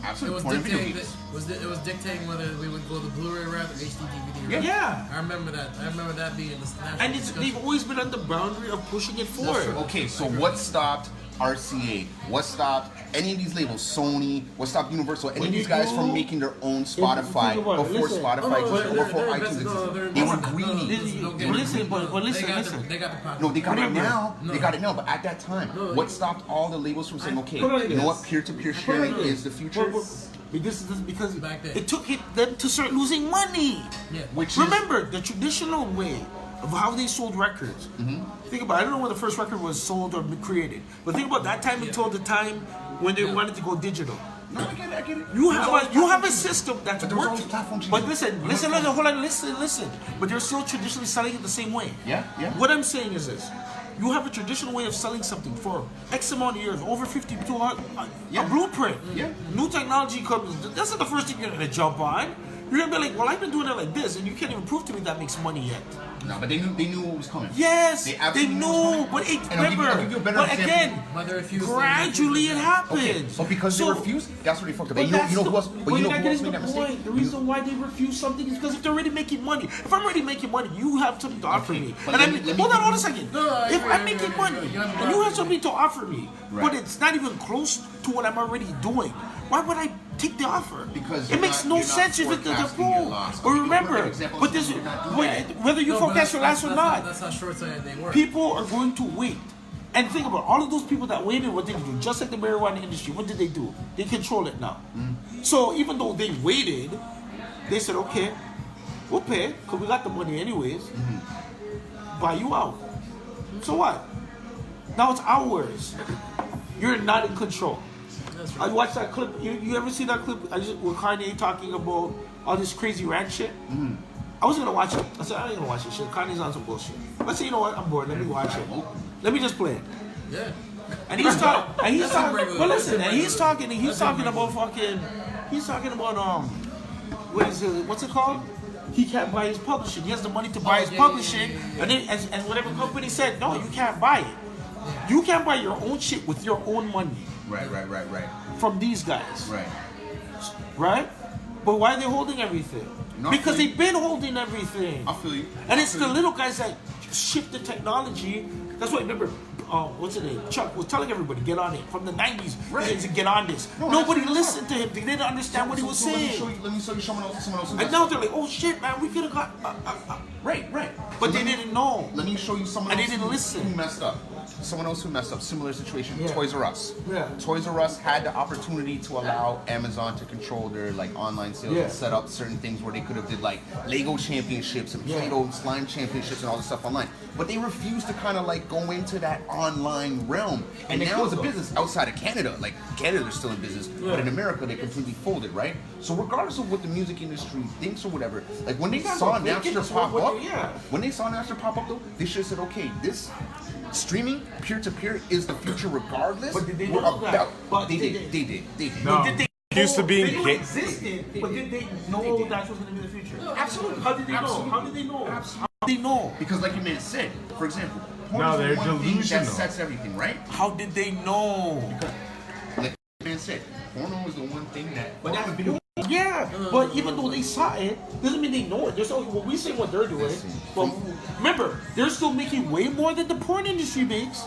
Absolutely, It was porn and video dictating. games. It was dictating whether we would go the Blu-ray route or HD DVD. Yeah. I remember that. I remember that being the national And discussion. they've always been on the boundary of pushing it forward. Okay, so what stopped RCA? What stopped any of these labels? Sony? What stopped Universal? Any When of these you guys do- from making their own think Spotify about it, before listen. Spotify Oh, no, existed, they're- before they're iTunes invested- no, existed? they're They were invested. greedy. Don't get But it. listen, but listen, They got listen. They got the pocket. No, they got it Remember- now. No. They got it now. But at that time, No, what stopped all the labels from saying, okay, Put it like you know this. what, peer-to-peer sharing is the future? Because Back then. it took them to start losing money. Yeah. Which is Remember, the traditional way of how they sold records. Think about it. I don't know when the first record was sold or created, but think about that time until the time when they wanted to go digital. no, I get it. You There's always have a platform system that's But there was always working. platform But changes. listen. But they're still traditionally selling it the same way. Yeah. What I'm saying is this. You have a traditional way of selling something for X amount of years, over 50 to a blueprint. Yeah. New technology comes, that's not the first thing you're going to jump on. You're going to be like, well, I've been doing it like this, and you can't even prove to me that makes money yet. No, but they knew what was coming. Yes, They they absolutely knew knew, what was but coming. And I'll give you a better but example. again, But they refused to- gradually it happened. Okay, so because they refused, that's what they fucked up. But You know that's who the- else? but But you you're know not who else getting made that the mistake? point. The reason why they refuse something is because if they're already making money. If I'm already making money, you have something to offer me. but And let I me- mean, let me hold on, give hold a you- second. No, I If agree, I'm I making agree, money I agree. You and you have something to offer me, Right. but it's not even close to what I'm already doing, why would I take the offer? Because it you're makes not- no you're not sense if it doesn't forecasting your prove. loss. But Okay, give me remember, an example but of this, something you're not doing. whether you No, but forecast your loss or not, That's how short-sighted they were. people are going to wait. And think about all of those people that waited, what did they do? Just like the marijuana industry, what did they do? They control it now. So even though they waited, they said, okay, we'll pay, because we got the money anyways. Buy you out. So what? Now it's ours. You're not in control. I watched that clip. You ever see that clip with Kanye talking about all this crazy rant shit? I was gonna watch it. I said, I ain't gonna watch this shit. Kanye's on some bullshit. I said, you know what? I'm bored. Let me watch it. Let me just play it. Yeah. And he's talking. But listen, and he's talking about what is it? What's it called? He can't buy his publishing. He has the money to buy his publishing, and then and whatever company said, no, you can't buy it. You can't buy your own shit with your own money Right. from these guys, Right. right? But why are they holding everything? No, Because I feel they've been holding everything. I feel you. And it's the little guys that shift the technology. That's why, remember, what's it name? Chuck was telling everybody, get on it. From the 90s, Right. he said, get on this. No, Nobody that's listened to him. They didn't understand what he was saying. Let me show you someone else. And now they're like, oh shit, man, we could have got... Right. But So they didn't know. Let me show you someone And else they didn't listen. who messed up. Someone else who messed up. Similar situation. Yeah. Toys R Us. Yeah. Toys R Us had the opportunity to allow Amazon to control their online sales Yeah. and set up certain things where they could have did Lego championships and Play-Doh slime championships and all this stuff online. But they refused to kind of go into that online realm. And they now it's a killed them. business outside of Canada. Like Canada, they're still in business, but in America, they completely folded, right? So regardless of what the music industry thinks or whatever, like when they saw Napster pop up, though, they should have said, okay, this streaming peer-to-peer is the future regardless. But did they We're know that? about- But they did did. No. But did they Used to be they in knew it ga- existed, but did they know that was going to be the future? Absolutely. How did they know? Absolutely. How did they know? Absolutely. How did they know? Because like you said, for example, porn No, is the they're one thing that delusional. sets everything, right? How did they know? Like man said, porno is the one thing that. But that's yeah, but even though they saw it, doesn't mean they know it. They're still, well, we say what they're doing, but remember, they're still making way more than the porn industry makes.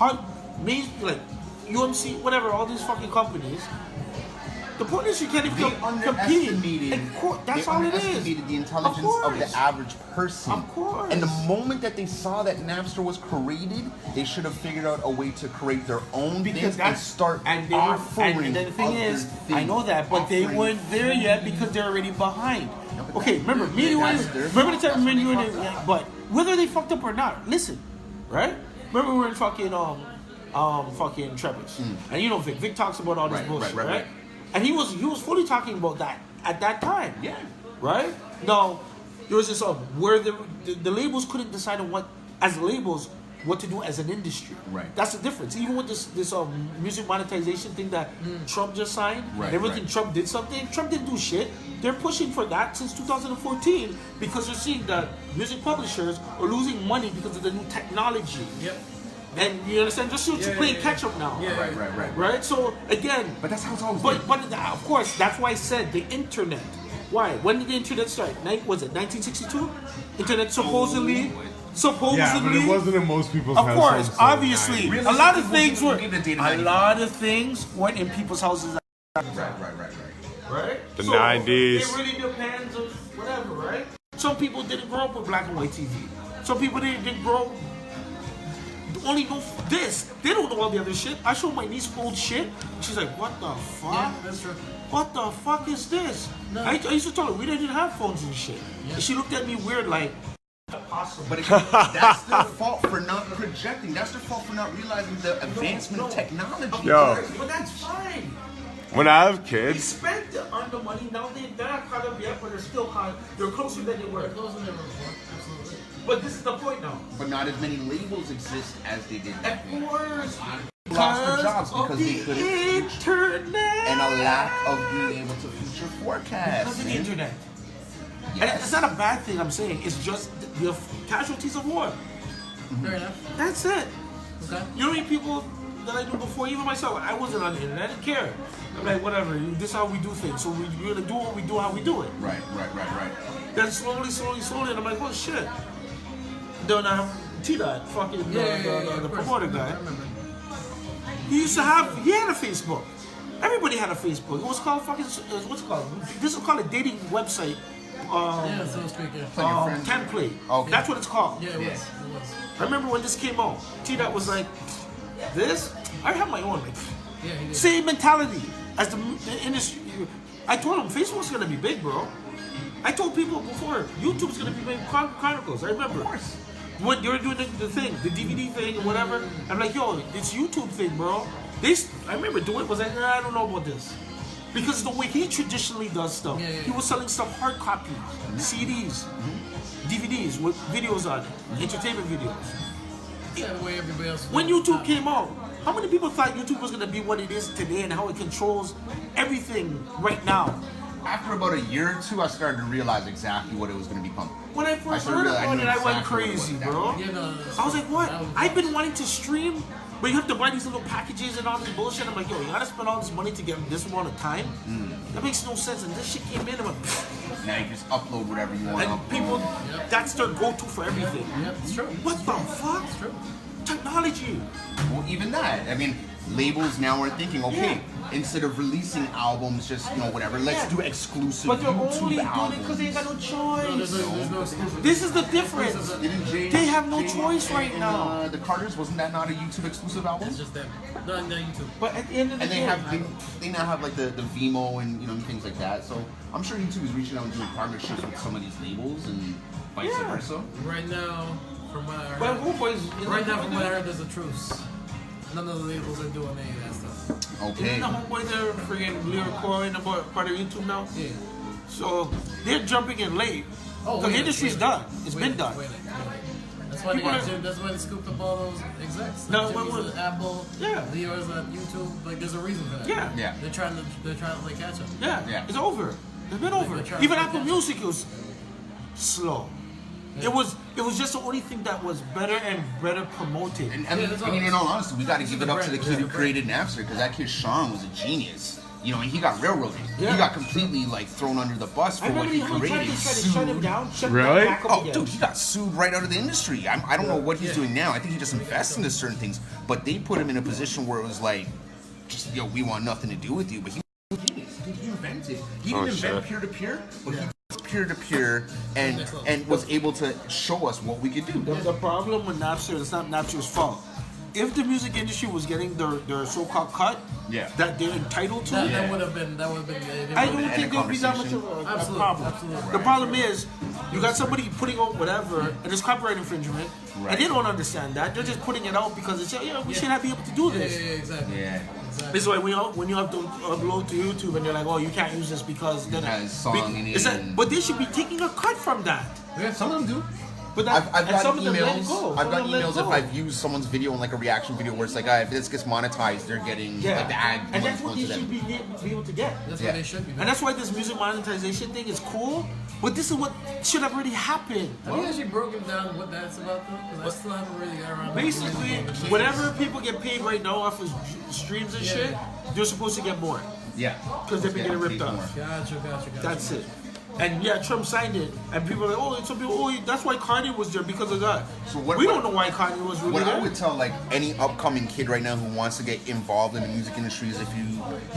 Like UMC, whatever, all these fucking companies. The porn industry can't even They compete. underestimated. That's they all it is. underestimated the intelligence of the average person. Of course. And the moment that they saw that Napster was created, they should have figured out a way to create their own things and start offering. And then the thing other is, things, I know that, but they offering weren't there yet because they're already behind. but Okay, remember, me and you, that's their remember the fault. time me and you, That's what they fucked up. but whether they fucked up or not, listen, right? Remember we were in fucking Trevor's, and you know Vic talks about all this Right, bullshit, right, right. And he was fully talking about that at that time. Yeah. Right? Now, there was this where the labels couldn't decide on what, as labels, what to do as an industry. Right. That's the difference. Even with this music monetization thing that Trump just signed, Right, everything right. Trump did something, Trump didn't do shit. They're pushing for that since 2014 because they're seeing that music publishers are losing money because of the new technology. Yep. And you understand? Just you're playing catch up now. Yeah. Right. Right? So again, But that's how it's always been. but of course, that's why I said the internet. Why? When did the internet start? Was it 1962? Internet supposedly. Yeah, but it wasn't in most people's Of households. course, so obviously, yeah. a lot of things were. Give the data A 95. lot of things weren't in people's houses. Right? The 90s. It really depends on whatever, right? Some people didn't grow up with black and white TV. Some people didn't grow. Only know this. They don't know all the other shit. I showed my niece old shit. She's like, "What the fuck? Yeah, that's true. What the fuck is this?" No. I used to tell her we didn't have phones and shit. And she looked at me weird, like, "Possible." But again, that's their fault for not projecting. That's their fault for not realizing the advancement of technology. Yo. But that's fine. When I have They kids, spent to earn the money. Now they're not caught up yet, but they're still caught. They're closer than they were. Those are never before. Absolutely. But this is the point now. But not as many labels exist as they did back Of then. course. Lost their jobs Of because the they couldn't internet. and a lack of being able to future forecast. Because of the man. internet. And Yes. it's not a bad thing, I'm saying. It's just the casualties of war. Fair enough. That's it. Okay. You know how many people that I knew before, even myself, I wasn't on the internet. I didn't care. I'm like, whatever, this is how we do things. So we're going to do what we do, how we do it. Right. Then slowly, and I'm like, oh shit. Then I have T-Dot, fucking the of course. promoter guy. I remember. He had a Facebook. Everybody had a Facebook. It was called fucking, what's it called? This is called a dating website. Yeah, so to speak, yeah. Your friends- Template. Okay. That's what it's called. Yeah, it was. I remember when this came out. T-Dot was like, this? I have my own. Like, Yeah, he did. same mentality as the industry. I told him Facebook's gonna be big, bro. I told people before YouTube's gonna be big. Chronicles. I remember. When they were doing the thing, the DVD thing or whatever. I'm like, yo, it's YouTube thing, bro. I remember doing it. Was like, nah, I don't know about this. Because the way he traditionally does stuff, Yeah. he was selling stuff hard copies, CDs, DVDs with videos on it, entertainment videos. Yeah, the way everybody else is When doing it. YouTube came out, how many people thought YouTube was gonna be what it is today and how it controls everything right now? After about a year or two, I started to realize exactly what it was going to become. When I first started heard to realize- about knew it, I went exactly what it was crazy, at that bro. point. Yeah, no. I was like, what? That was- I've been wanting to stream, but you have to buy these little packages and all this bullshit. I'm like, yo, you gotta spend all this money to get this amount of time? That makes no sense. And this shit came in, I'm like, pfft. Now you just upload whatever you want to And upload. people, that's their go-to for everything. Yeah, it's true. What the fuck? It's true. Technology. Well, even that. I mean, labels now are thinking, okay, instead of releasing albums, just, whatever, let's do exclusive But they're YouTube only doing it albums. because they ain't got no No, choice. there's no exclusive. This is the difference. Didn't They have no Jay choice right and, now. The Carters, wasn't that not a YouTube exclusive album? It's just them. No, YouTube. But at the end of the And day, they now have like the Vimo and things like that. So I'm sure YouTube is reaching out and doing partnerships with some of these labels and vice Yeah. versa. Right now, From what I heard. But homeboys, Right now, from what I heard, there's a truce. None of the labels are doing any of that stuff. Okay. Isn't the homeboys are freaking lyrical and about part of YouTube now? Yeah. So they're jumping in late. Oh, the industry's done. It's been done. That's why they got Jim. That's why they scooped up all those execs. No, Like Jimmy's what- at Apple. Yeah. Leo's at YouTube. Like, there's a reason for that. Yeah. Yeah. They're trying to like catch up. Yeah, Yeah. it's over. It's been over. they're trying Even to Apple catch Music was slow. Yeah. It was just the only thing that was better and better promoted. And I mean, that's I mean, all. in all honesty, we got to This give is it the up to the brand. kid who Yeah. created Napster, because that kid Sean was a genius. You know, and he got railroaded. Yeah. He got completely like thrown under the bus for what he created. shut him down, shut Really? back up Oh, again. dude, he got sued right out of the industry. I don't know what he's doing now. I think he just invests into certain things, but they put him in a position where it was like, just we want nothing to do with you. But he was a genius. He invented. He didn't invent peer-to-peer, but he was peer-to-peer and was able to show us what we could do. The problem with Napster, it's not Napster's fault. If the music industry was getting their so-called cut that they're entitled to, That would have been. I don't think there'd be that much of a problem. Absolutely. The problem is, you got somebody putting out whatever, and it's copyright infringement, and they don't understand that. They're just putting it out because it's we should not be able to do Yeah, this. exactly. Yeah. This is why when you have to upload to YouTube and they're like, oh, you can't use this because then has song in it it's like, and- but they should be taking a cut from that. Yeah, some of them do. But I've and got some of them let it emails. go. I've Some got of them let it emails if go. I've used someone's video in like a reaction video where it's like, if this gets monetized, they're getting like the ad. and that's what money they to should them. be able to get. That's Yeah. what they should be. And that's why this music monetization thing is cool. But this is what should have already happened. Have you actually broken down what that's about though? Because I still haven't really got around. to Basically, really going to whatever people get paid right now off of streams and shit, they're supposed to get more. Yeah. Because they've been getting ripped paid off. more. Gotcha. That's it. And yeah, Trump signed it, and people are like, some people, that's why Kanye was there because of that. So what- we what- don't know why Kanye was really What there. I would tell like any upcoming kid right now who wants to get involved in the music industry is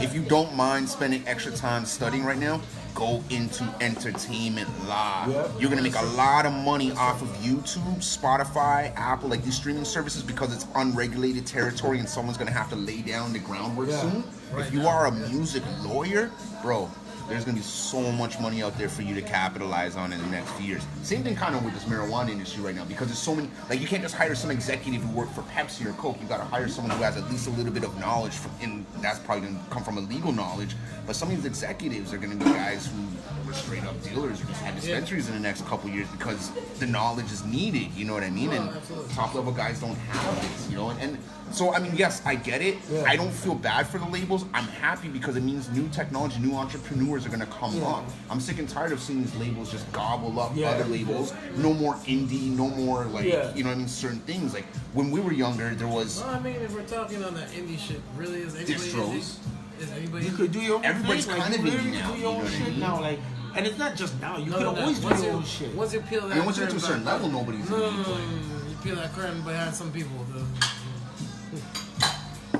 if you don't mind spending extra time studying right now, go into entertainment law. Yeah. You're gonna make a lot of money off of YouTube, Spotify, Apple, like these streaming services because it's unregulated territory and someone's gonna have to lay down the groundwork soon. If you are a music lawyer, bro, there's gonna be so much money out there for you to capitalize on in the next few years. Same thing kind of with this marijuana industry right now because there's so many, like you can't just hire some executive who worked for Pepsi or Coke. You gotta hire someone who has at least a little bit of knowledge and that's probably gonna come from a legal knowledge. But some of these executives are gonna be guys who were straight up dealers or just had dispensaries in the next couple years because the knowledge is needed, you know what I mean? And top level guys don't have this, you know? And so, I mean, yes, I get it. I don't feel bad for the labels. I'm happy because it means new technology, new entrepreneurs are going to come up. I'm sick and tired of seeing these labels just gobble up other labels. No more indie, no more, like, you know what I mean, certain things. Like, when we were younger, there was Well, I mean, if we're talking on that indie shit, really, is anybody distros. Is anybody? You could do your own Everybody's thing. kind of you indie literally now, do your you own know what I shit mean? now. Like, and it's not just now. You No, can no, always once do your you- own shit. Once you peel that I mean, once you get to a curtain certain back- level, nobody's No, indie. you peel that curtain behind some people.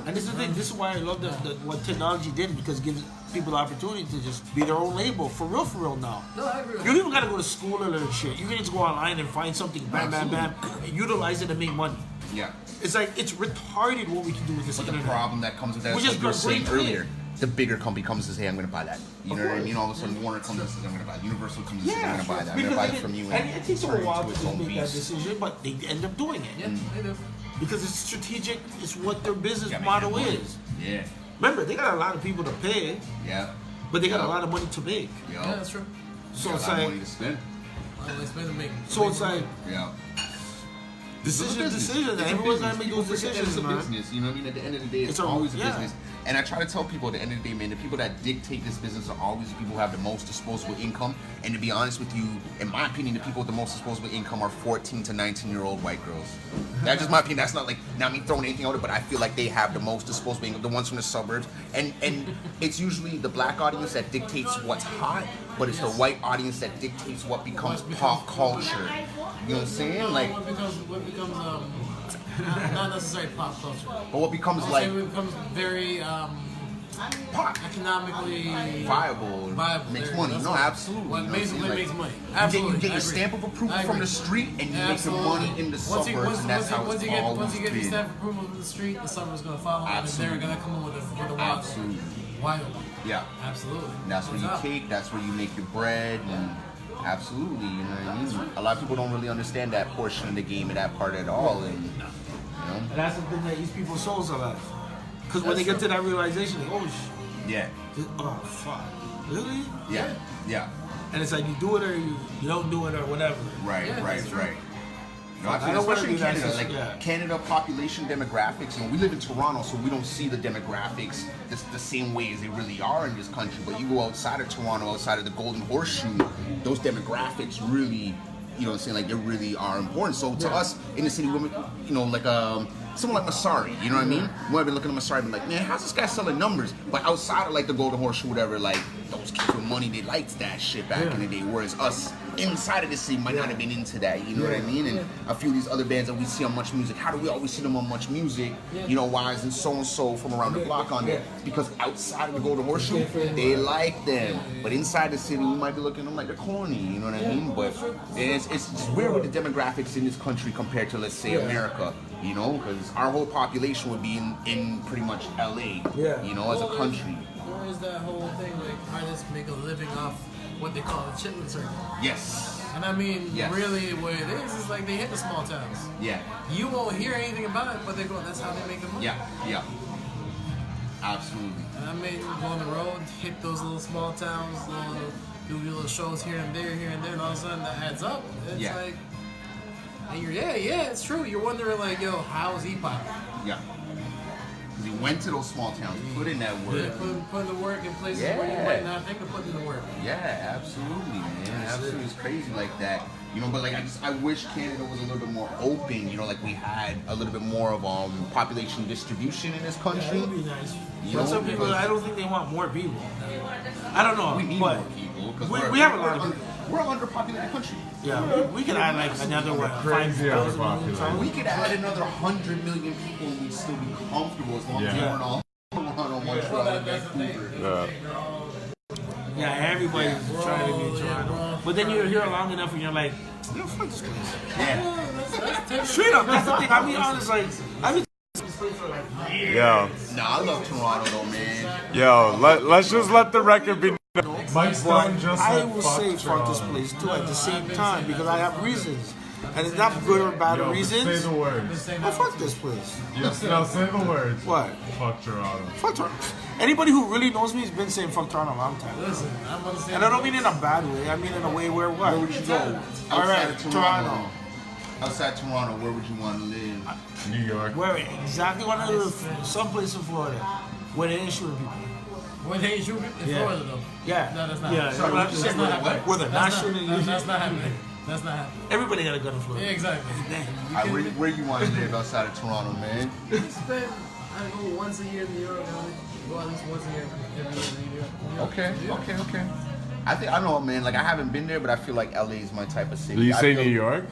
And this is the thing. This is why I love what technology did because it gives people the opportunity to just be their own label for real now. No, I agree with You don't even gotta go to school or learn shit. You can just go online and find something, bam, and utilize it and make money. Yeah. It's like it's retarded what we can do with this But the internet. problem that comes with that Which is is like you were great saying thing. earlier. The bigger company comes and says, hey, I'm going to buy that. You know what I course. mean? All of a sudden, Warner comes and says, I'm going to buy it. Universal comes and says, I'm Yeah, going to buy that. I'm because going to buy they it from you. and it takes them turn a it while into to its just own make that beast. decision, but they end up doing it. Yeah, they do. Because it's strategic. It's what their business Yeah, model man, is. Yeah. Remember, they got a lot of people to pay, Yeah. but they got a lot of money to make. Yeah. Yeah, that's true. So Got it's a lot of like, money to spend. Well, it's been making. so it's like Yeah. decisions. It's a Everyone's business. gotta make People those forget that decisions, it's a man. business. You know what I mean? At the end of the day, it's a- always a yeah. business. And I try to tell people at the end of the day, man, the people that dictate this business are always the people who have the most disposable income. And to be honest with you, in my opinion, the people with the most disposable income are 14 to 19-year-old white girls. That's just my opinion. That's not like not me throwing anything out, but I feel like they have the most disposable income, the ones from the suburbs. And it's usually the black audience that dictates what's hot, but it's the white audience that dictates what becomes pop culture. You know what I'm saying? Like, what becomes not necessarily pop culture. but what becomes I'll like say it becomes very pop. economically Viable, makes there, money. that's No, what- absolutely. What You know what I'm basically saying? makes Like, money. You Absolutely, get I your agree. stamp of approval I from agree. the street, and you make your Absolutely. money in the suburbs, and that's how it's always once you get your been. stamp of approval from the street, the suburbs gonna follow, Absolutely. and they're gonna come in with a wild, Absolutely. wild one. Yeah. Absolutely. That's where you What's up? cake. That's where you make your bread, and Absolutely, you know what I mean? A lot of people don't really understand that portion of the game and that part at all. And, you know? And that's the thing that eats people's souls alive. Because when they get to that realization, like, oh, yeah. Oh, fuck. Really? Yeah. Yeah. And it's like you do it or you don't do it or whatever. Right, Yeah, right, that's true. right. No, I don't wanna especially in be that Canada, system, like yeah. Canada population demographics. You know, we live in Toronto, so we don't see the demographics the same way as they really are in this country. But you go outside of Toronto, outside of the Golden Horseshoe, those demographics really, you know what I'm saying, like they really are important. So to us in the city, women, you know, like someone like Masari, you know what I mean? We might be looking at Masari and be like, man, how's this guy selling numbers? But outside of like the Golden Horseshoe, whatever, like those kids with money, they liked that shit back in the day. Whereas us inside of the city might not have been into that, you know what I mean? And a few of these other bands that we see on Much Music, how do we always see them on Much Music? You know, why isn't so-and-so from around the block on there? Because outside of the Golden Horseshoe, they like them. But inside the city, we might be looking at them like they're corny, you know what I mean? But it's just weird with the demographics in this country compared to, let's say, America, you know? Because our whole population would be in pretty much LA, you know, as a country. Or is that whole thing like artists make a living off what they call the chitlin circuit? Yes. And I mean, Yes. really, what it is like they hit the small towns. Yeah. You won't hear anything about it, but they go, that's how they make the money. Yeah. Absolutely. And I mean, go on the road, hit those little small towns, do little shows here and there, and all of a sudden that adds up. It's like, and you're, it's true. You're wondering, like, yo, how is he popping? Yeah. Because he went to those small towns, put in that work. Yeah, put the work in places where you might not think of putting the work. Yeah, absolutely, man. Absolutely, it's crazy like that. You know, but like I wish Canada was a little bit more open. You know, like we had a little bit more of population distribution in this country. That would be nice. You But know, some people, because I don't think they want more people. I don't know. we need but more people because we have a lot of people. We're an underpopulated country. Yeah, we could add like another what, 5,000 million. We could add another 100 million people and we'd still be comfortable as long as we weren't all on Montreal and Vancouver. Yeah, everybody's trying to be in Toronto. But then you're here long enough and you're like, yo, fuck this place. Yeah. Straight up, that's the thing. I mean, honest, like, I've been Yo, Nah, I love Toronto though, man. yo, let's just let the record be. Mike Stoan just I said will fuck say fuck this Toronto. place too at the same time because I have reasons. And it's not good or bad Yo, reasons. say the words. Oh, fuck this place. Yes, now say the words. What? Fuck Toronto. Fuck Toronto. Anybody who really knows me has been saying fuck Toronto a long time. Listen, I'm gonna say, And I don't mean in a bad way. I mean in a way where what? Where would you go? All right, Outside of Toronto. Outside Toronto, where would you want to live? New York. Where exactly want to live? Someplace in Florida where they ain't shooting people. when they shoot in Yeah. Florida though. Yeah. No, that's not. Yeah. happening. Sorry, what you That's said? not What? happening. Where they're not That's shooting not, you. that's not happening. That's not happening. Everybody got a gun in Florida. Yeah, exactly. Where you want to live outside of Toronto, man? I go once a year in New York. I go at least once a year every year in New York. Okay. I don't know, man. Like I haven't been there, but I feel like LA is my type of city. Did you I say feel- New York?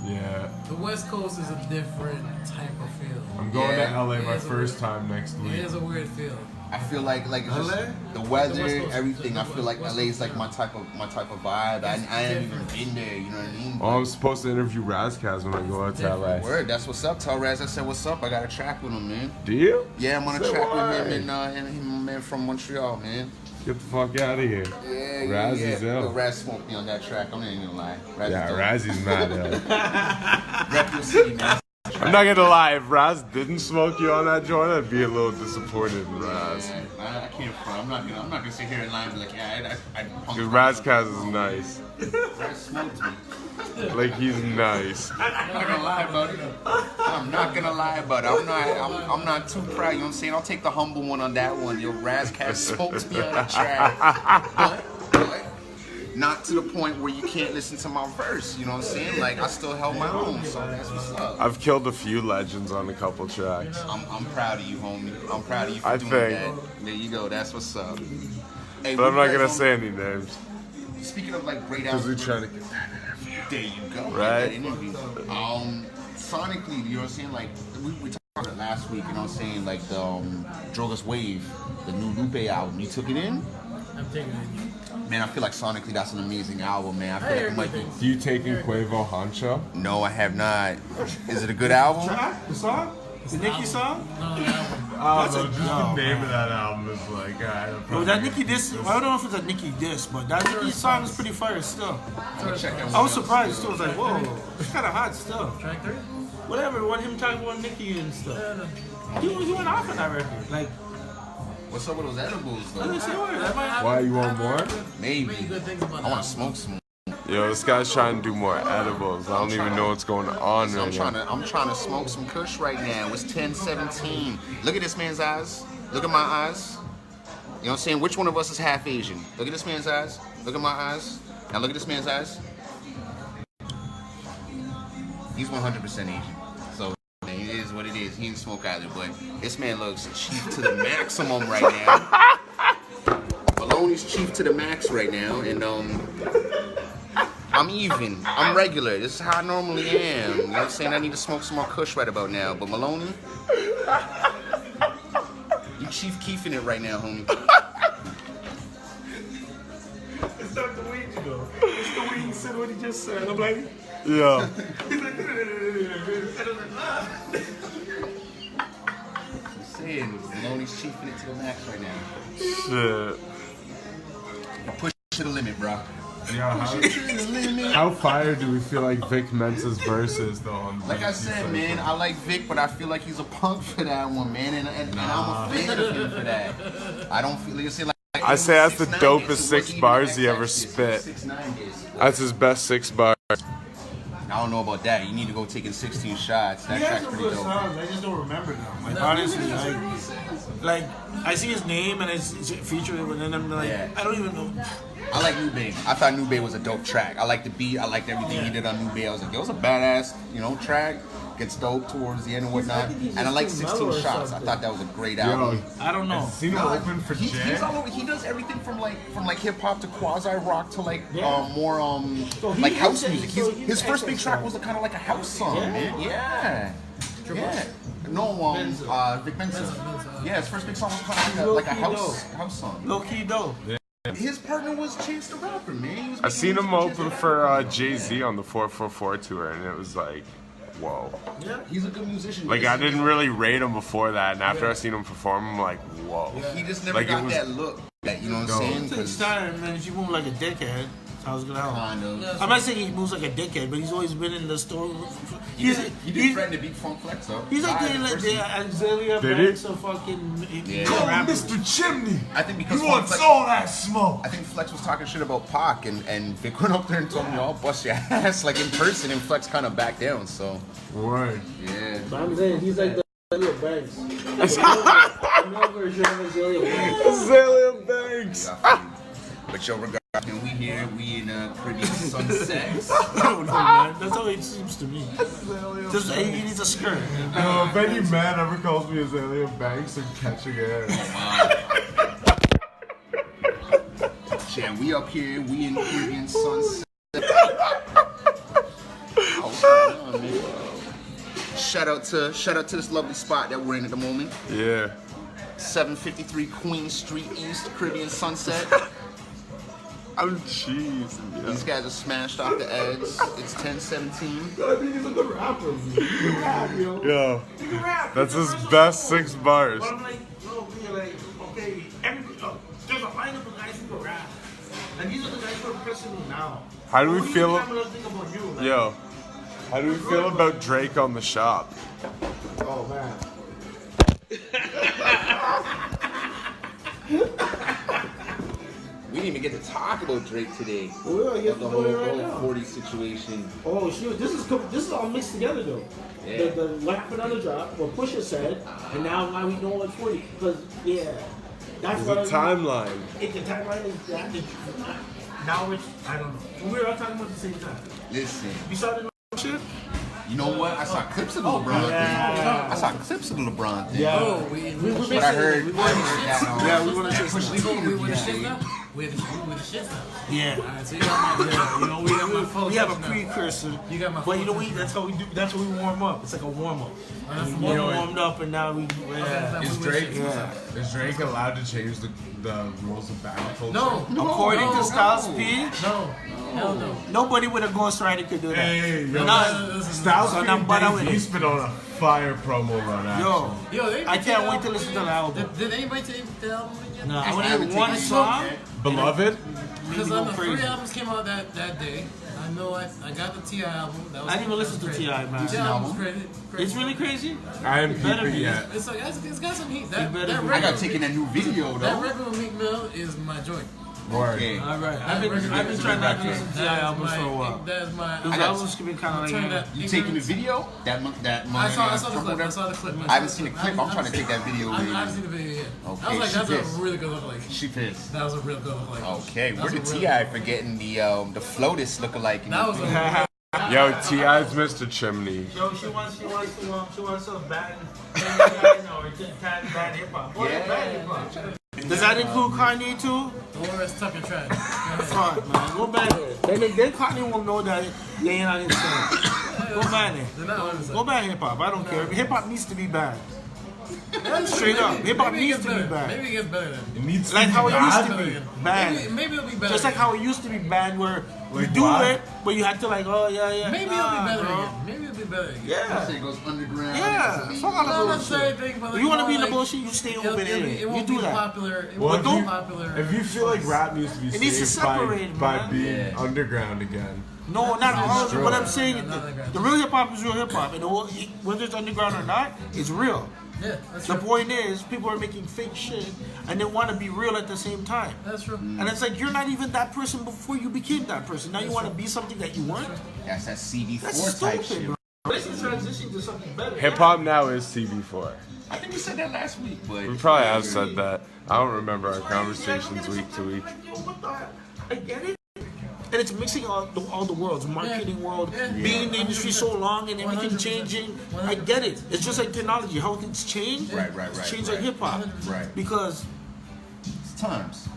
Yeah. The West Coast is a different type of feel. I'm going Yeah. to LA my It's a first weird- time next week. It is a weird feel. I feel like it's just LA? the West weather, Coast. everything. I The feel like West LA is like my type of vibe. I haven't even been there. You know what I mean? Oh, I'm supposed to interview Razkaz when I go out to LA. Word, that's what's up. Tell Raz I said what's up. I got a track with him, man. Do you? Yeah, I'm on a Say track why? with him and him, man, from Montreal, man. Get the fuck out of here. Yeah, Raz is yeah. ill. Yo, Raz smoked me on that track. I'm not even gonna lie. Raz Yeah, is dope. Razzy's mad ill. Rep your city, man. I'm not gonna lie, if Raz didn't smoke you on that joint, I'd be a little disappointed in Raz. I can't front. I'm not gonna sit here and lie and be like, yeah, I Because Razkaz is nice. Raz smoked me. Like, he's nice. I'm not gonna lie about it. I'm not gonna lie about it. I'm not too proud. You know what I'm saying? I'll take the humble one on that one. Yo, Razcast smoked me on the track, but not to the point where you can't listen to my verse. You know what I'm saying? Like I still held my own. So that's what's up. I've killed a few legends on a couple tracks. I'm proud of you, homie. I'm proud of you for I doing think. that. There you go. That's what's up. Hey, But I'm not you gonna guys say any names. Speaking of like great Because we're albums, trying to get that interview. there you go. Right. That interview. Sonically, you know what I'm saying? Like we talked about it last week. You know what I'm saying? Like the Drogas Wave, the new Lupe album. You took it in? I'm taking it. Man, I feel like sonically that's an amazing album, man. I feel like it might be. Do you take in Quavo Honcho? No, I have not. Is it a good album? Track? The song? The Nicki song? No, the album. I That's don't know, a- just oh, the name man. of that album is like, alright. Yo, that Nicki diss, I don't know if it's a Nicki diss, but that Nicki song is pretty fire still. I was surprised still. I was like, whoa, it's kind of hot still. Track 3? Whatever, when him talking about Nicki and stuff. He went off on that record. Like, What's up with those edibles I though? didn't say a word. That might Why, you want more? Maybe. Many good things about I that. want to smoke some. Yo, this guy's trying to do more edibles. I don't even know what's going on So right now. I'm trying to smoke some Kush right now. It's 10:17. Look at this man's eyes. Look at my eyes. You know what I'm saying? Which one of us is half Asian? Look at this man's eyes. Look at my eyes. Now look at this man's eyes. He's 100% Asian. So it is what it is. He didn't smoke either, but this man looks chief to the maximum right now. Maloney's chief to the max right now, and I'm even. I'm regular. This is how I normally am. You know what I'm saying? I need to smoke some more Kush right about now. But Maloney, you Chief Keefing it right now, homie. It's not the weed, you know. It's the way he said what he just said. I'm like, Yeah. he's like, I'm saying, Maloney's chiefing it to the max right now. Shit. Push to the limit, bro. Yeah, how fire do we feel like Vic Mensa's verse is though? On Like I BT said, Cypher? man, I like Vic, but I feel like he's a punk for that one, man, and I'm a fan of him for that. I don't feel like I say that's the 6ix9ine dopest did, so six what's bars even he ever XX spit. 6ix9ine did. That's his best 6 bars. I don't know about that. You need to go taking 16 shots. That he has track's some pretty good dope. songs. I just don't remember them. Like, honestly, like I see his name and it's featured, and then I'm like, Yeah. I don't even know. I like New Bay. I thought New Bay was a dope track. I like the beat. I liked everything he did on New Bay. I was like, yo, it's a badass, track. Gets dope towards the end and whatnot. And I like 16 shots. I thought that was a great album. I don't know. I've seen him open for He's Jan. all over. He does everything from like hip hop to quasi rock to like Yeah. more he like house is- music. so His first big he's track was kind of like a house song, Yeah. man. Yeah. Yeah. No, Vic Mensa. Yeah, his first big song was kind of like a house song. Low key though. His partner was Chance the Rapper, man. He was I seen making him music with open Chance the for Rapper. Jay-Z on the 444 tour, and it was like, whoa. Yeah. He's a good musician. Like, I didn't really rate him before that, and after I seen him perform, I'm like, whoa. He just never Like, it got was- that look. You know what I'm saying? It takes 'Cause time, man. If you move like a dickhead, so I was gonna help. kind of. I'm not saying he moves like a dickhead, but he's always been in the store. He did threaten to beat Funk Flex up. He's like Live the first- Azalea Did he? Banks of fucking Yeah. rappers. Mr. Chimney, I think because you Funk want Flex, all that smoke. I think Flex was talking shit about Pac, and Vic went up there and told me, "I'll bust your ass," like in person, and Flex kind of backed down. So Word. yeah. But I'm saying he's like the Azalea Banks. Another version of Azalea Banks. Azalea Banks. But yo, regardless, we here, we in Carribean Sunset. I don't know, man. That's how it seems to me. Just he needs a skirt. No, if any man ever calls me Azalea Banks, I'm catching air. Yeah, we up here, we in Carribean Sunset. Oh, man. Shout out to this lovely spot that we're in at the moment. Yeah. 753 Queen Street East, Carribean Sunset. I'm cheesing, yeah. These guys are smashed off the edge. It's 10:17. I think he's a good rapper. He can rap, yo. Yo, He can rap. that's his best 6 bars. But I'm like, no, we're like, okay, there's a lineup of guys who can rap. And these are the guys who are pressing me now. How do we What feel? I'm gonna think about you, man. Yo, how do we feel about Drake on the shop? Oh, man. We didn't even get to talk about Drake today. Well, I guess The we're doing it right whole now. 40 situation. Oh, shoot. This is all mixed together, though. Yeah. The what happened on the drop, what Pusha said, and now why we know it's 40. Because, yeah. That's It's what a I timeline. The timeline is that. Now it's, I don't know. We were all talking about the same time. Listen, You saw the shit? you know what? I saw clips of the LeBron thing. I saw clips of the LeBron thing. Oh, we But I heard that Yeah, we want to Push say League we want to shift now? with the shit now. Yeah. Alright, so you got my, you know, We have a now. precursor. You got my But you know, full that's how we do. That's how we warm up. It's like a warm up. that's the We warmed up, and now we. Yeah. Is Drake Yeah. is Drake allowed to change the rules of battle culture? No. According to Styles P, No. Hell no. nobody with a Ghost Rider could do that. Hey, yo, None. Styles So P now, but I and would- Dave East been on a fire promo run. Actually. Yo, Yo, I can't wait to listen to the album. Did anybody take the album yet? No, I I want to haven't hear one taken it. song. Beloved. Because go on the crazy. 3 albums came out that day. I know I got the T.I. album. That was, I didn't even listen to crazy. T.I., man. T.I. album was crazy. It's really crazy. I haven't better peeped it be. yet. It's like it's got some heat. That better be. I got record, taken a new video that though. record with Meek Mill is my joint. Word. Okay. All right, I've been trying not to listen to T.I. albums for a while. That's my. Those I got- albums can be kind of turn like. that. You taking the video? That I saw the clip. I saw the clip. I haven't seen the clip. I'm trying to take that video. I haven't seen the video yet. I Okay, was like, she that's pissed. a really good look like. She pissed. That was a real good look like. Okay, That's where a did real- T.I. for getting the Flotus looking like? That was a. Yo, T.I.'s Mr. Chimney. Yo, she wants some bad hip hop. Does that include Kanye too? Or it's Tucker trash. Go ahead. Fuck, man. Go back there. Then Kanye will know that they ain't on his side. Go back there. They're not on his side. Go back hip hop. I don't care. Hip hop needs to be bad. That's Straight up. maybe- Hip hop maybe it needs gets to be better. bad. Maybe it gets better then. It needs to Like be how it used bad. to be. Maybe, Bad. maybe it'll be better. Just like again. how it used to be bad where you Like do what? it, but you had to like, oh yeah. Maybe it'll Nah, be better bro. again. Maybe it'll be better again. Yeah. It goes underground. Yeah. Fuck all Not the necessarily bullshit. thing, but If like you want to more be in the like- bullshit, you stay It'll- over it there. won't You do be that. popular. It Well, won't if be you- popular. If you feel like rap needs to be It needs to saved separate, by man. being underground again. No, not all of it. What I'm saying is Not that underground. the real hip hop is real hip hop, and whether it's underground or not, it's real. Yeah, that's The true. point is, people are making fake shit and they want to be real at the same time. That's true. And it's like you're not even that person before you became that person. Now you want to be something that you weren't. That's that CD4 That's type stupid, shit. bro. This is transition to something better. Hip hop now is TV4. I think we said that last week, but We probably have said that. I don't remember our conversations week to week. I get it. And it's mixing all the worlds, marketing world, Yeah. being in the industry so long and everything 100%. changing. I get it. It's just like technology, how it's changed. Right, It's changed like hip hop. Right. Because It's times.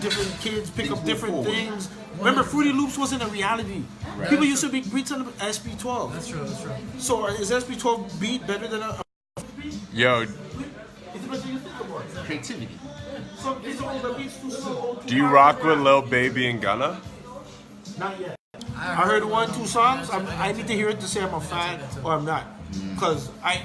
different kids pick Things up move different forward. things. Remember, Fruity Loops wasn't a reality. Right. People used to be beats on SP12. That's true. That's true. So is SP12 beat better than a? Yo, It's the best thing you think about. Creativity. Some kids old, the beats too slow. do you rock with Lil Baby and Gunna? Not yet. I heard 1-2 songs. I need to hear it to say I'm a fan or I'm not. Because I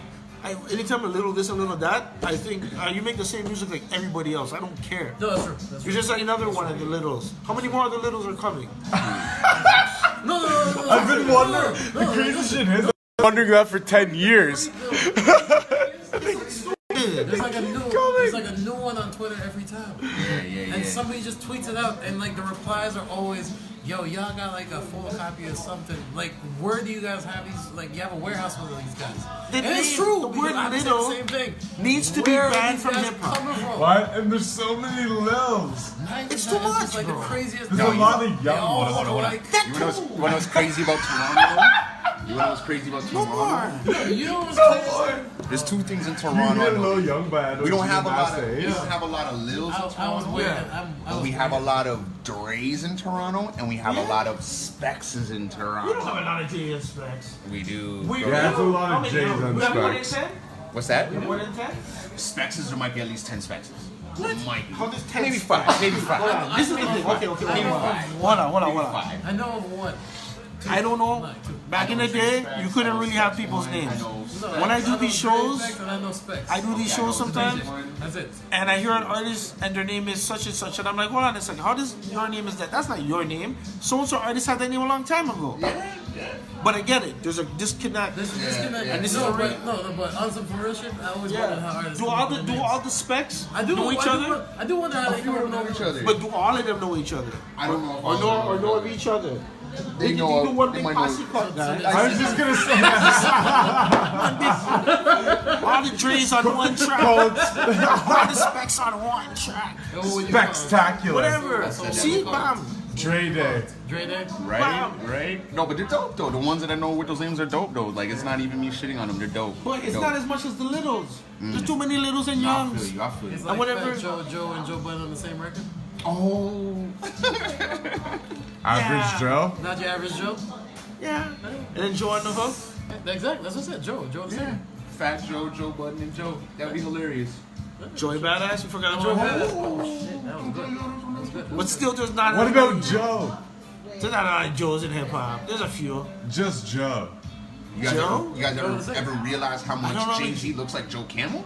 anytime a little this, a little that, I think you make the same music like everybody else. I don't care. No, that's true. That's true. You're just like another one of the littles. How many more of the littles are coming? No. I've been wondering. The crazy shit is, I've been wondering that for 10 years. There's like a new one on Twitter every time. Yeah. And somebody just tweets it out, and like the replies are always, "Yo, y'all got like a full copy of something. Like, where do you guys have these? Like, you have a warehouse full of these guys." And it's true. The word I would say little the same thing. needs to be Where are banned these from guys hip hop. coming from? What? And there's so many Lils. It's too much, It's like bro. the craziest. There's a lot of They young all ones. look like. You wanna know what's crazy about Toronto? You wanna know what's crazy about Toronto? You know what's crazy? There's two things in You get a Toronto. little young, but We don't have a lot of age. we don't have a lot of Lils in I was Toronto. waiting. But we have a lot of Dre's in Toronto, and we have a lot of Spexes in We don't have Toronto. a lot of J specs. We do. Yeah, that's a lot How of many? J's and We have more than specs. 10? What's that? More than 10? Spexes, there might be at least 10 Spexes. Might be. How does 10 Maybe specs? 5. Maybe Hold 5. on. This is the thing. Okay. Hold on. 5. I know of one. I don't know. Back in the day, you couldn't really have people's names. When I do these shows, I do these shows sometimes, That's it. and I hear an artist and their name is such and such, and I'm like, hold on a second, how does your name is that? That's not your name. So-and-so artist had that name a long time ago. But I get it. There's a disconnect. This disconnect. And this no, is but on some for real shit, I always wonder how artists Do come all up the with do names. all the specs I do know each other? I do wonder how they come up with know each other. But do all of them know each other? I don't know. Or know of each other? They You know. do one They big might know. posse cut, guys. I was just gonna say All the Dre's on one track. All the specs on one track. spectacular. Whatever. See, bam. Dre Day. Dre Day? Right? No, but they're dope though. The ones that I know with those names are dope though. Like it's not even me shitting on them. They're dope. But it's Dope. not as much as the littles. There's too many littles and I feel youngs. you. I feel you. It's like whatever- Fat Joe and Joe Budden on the same record? Oh. Average Joe? Not your average Joe. Yeah. And then Joe on the hook. Exactly. That's what I said. Joe. Joe. Yeah. Fat Joe, Joe Budden, and Joe. That'd be hilarious. Joey Badass. You forgot Joey Badass. Oh shit, that was good. That was good. But still, there's not. What about Joe? There's not a lot of Joes in hip hop. There's a few. Just Joe. You guys, Joe? ever realize how I don't much know. Jay-Z looks like Joe Camel?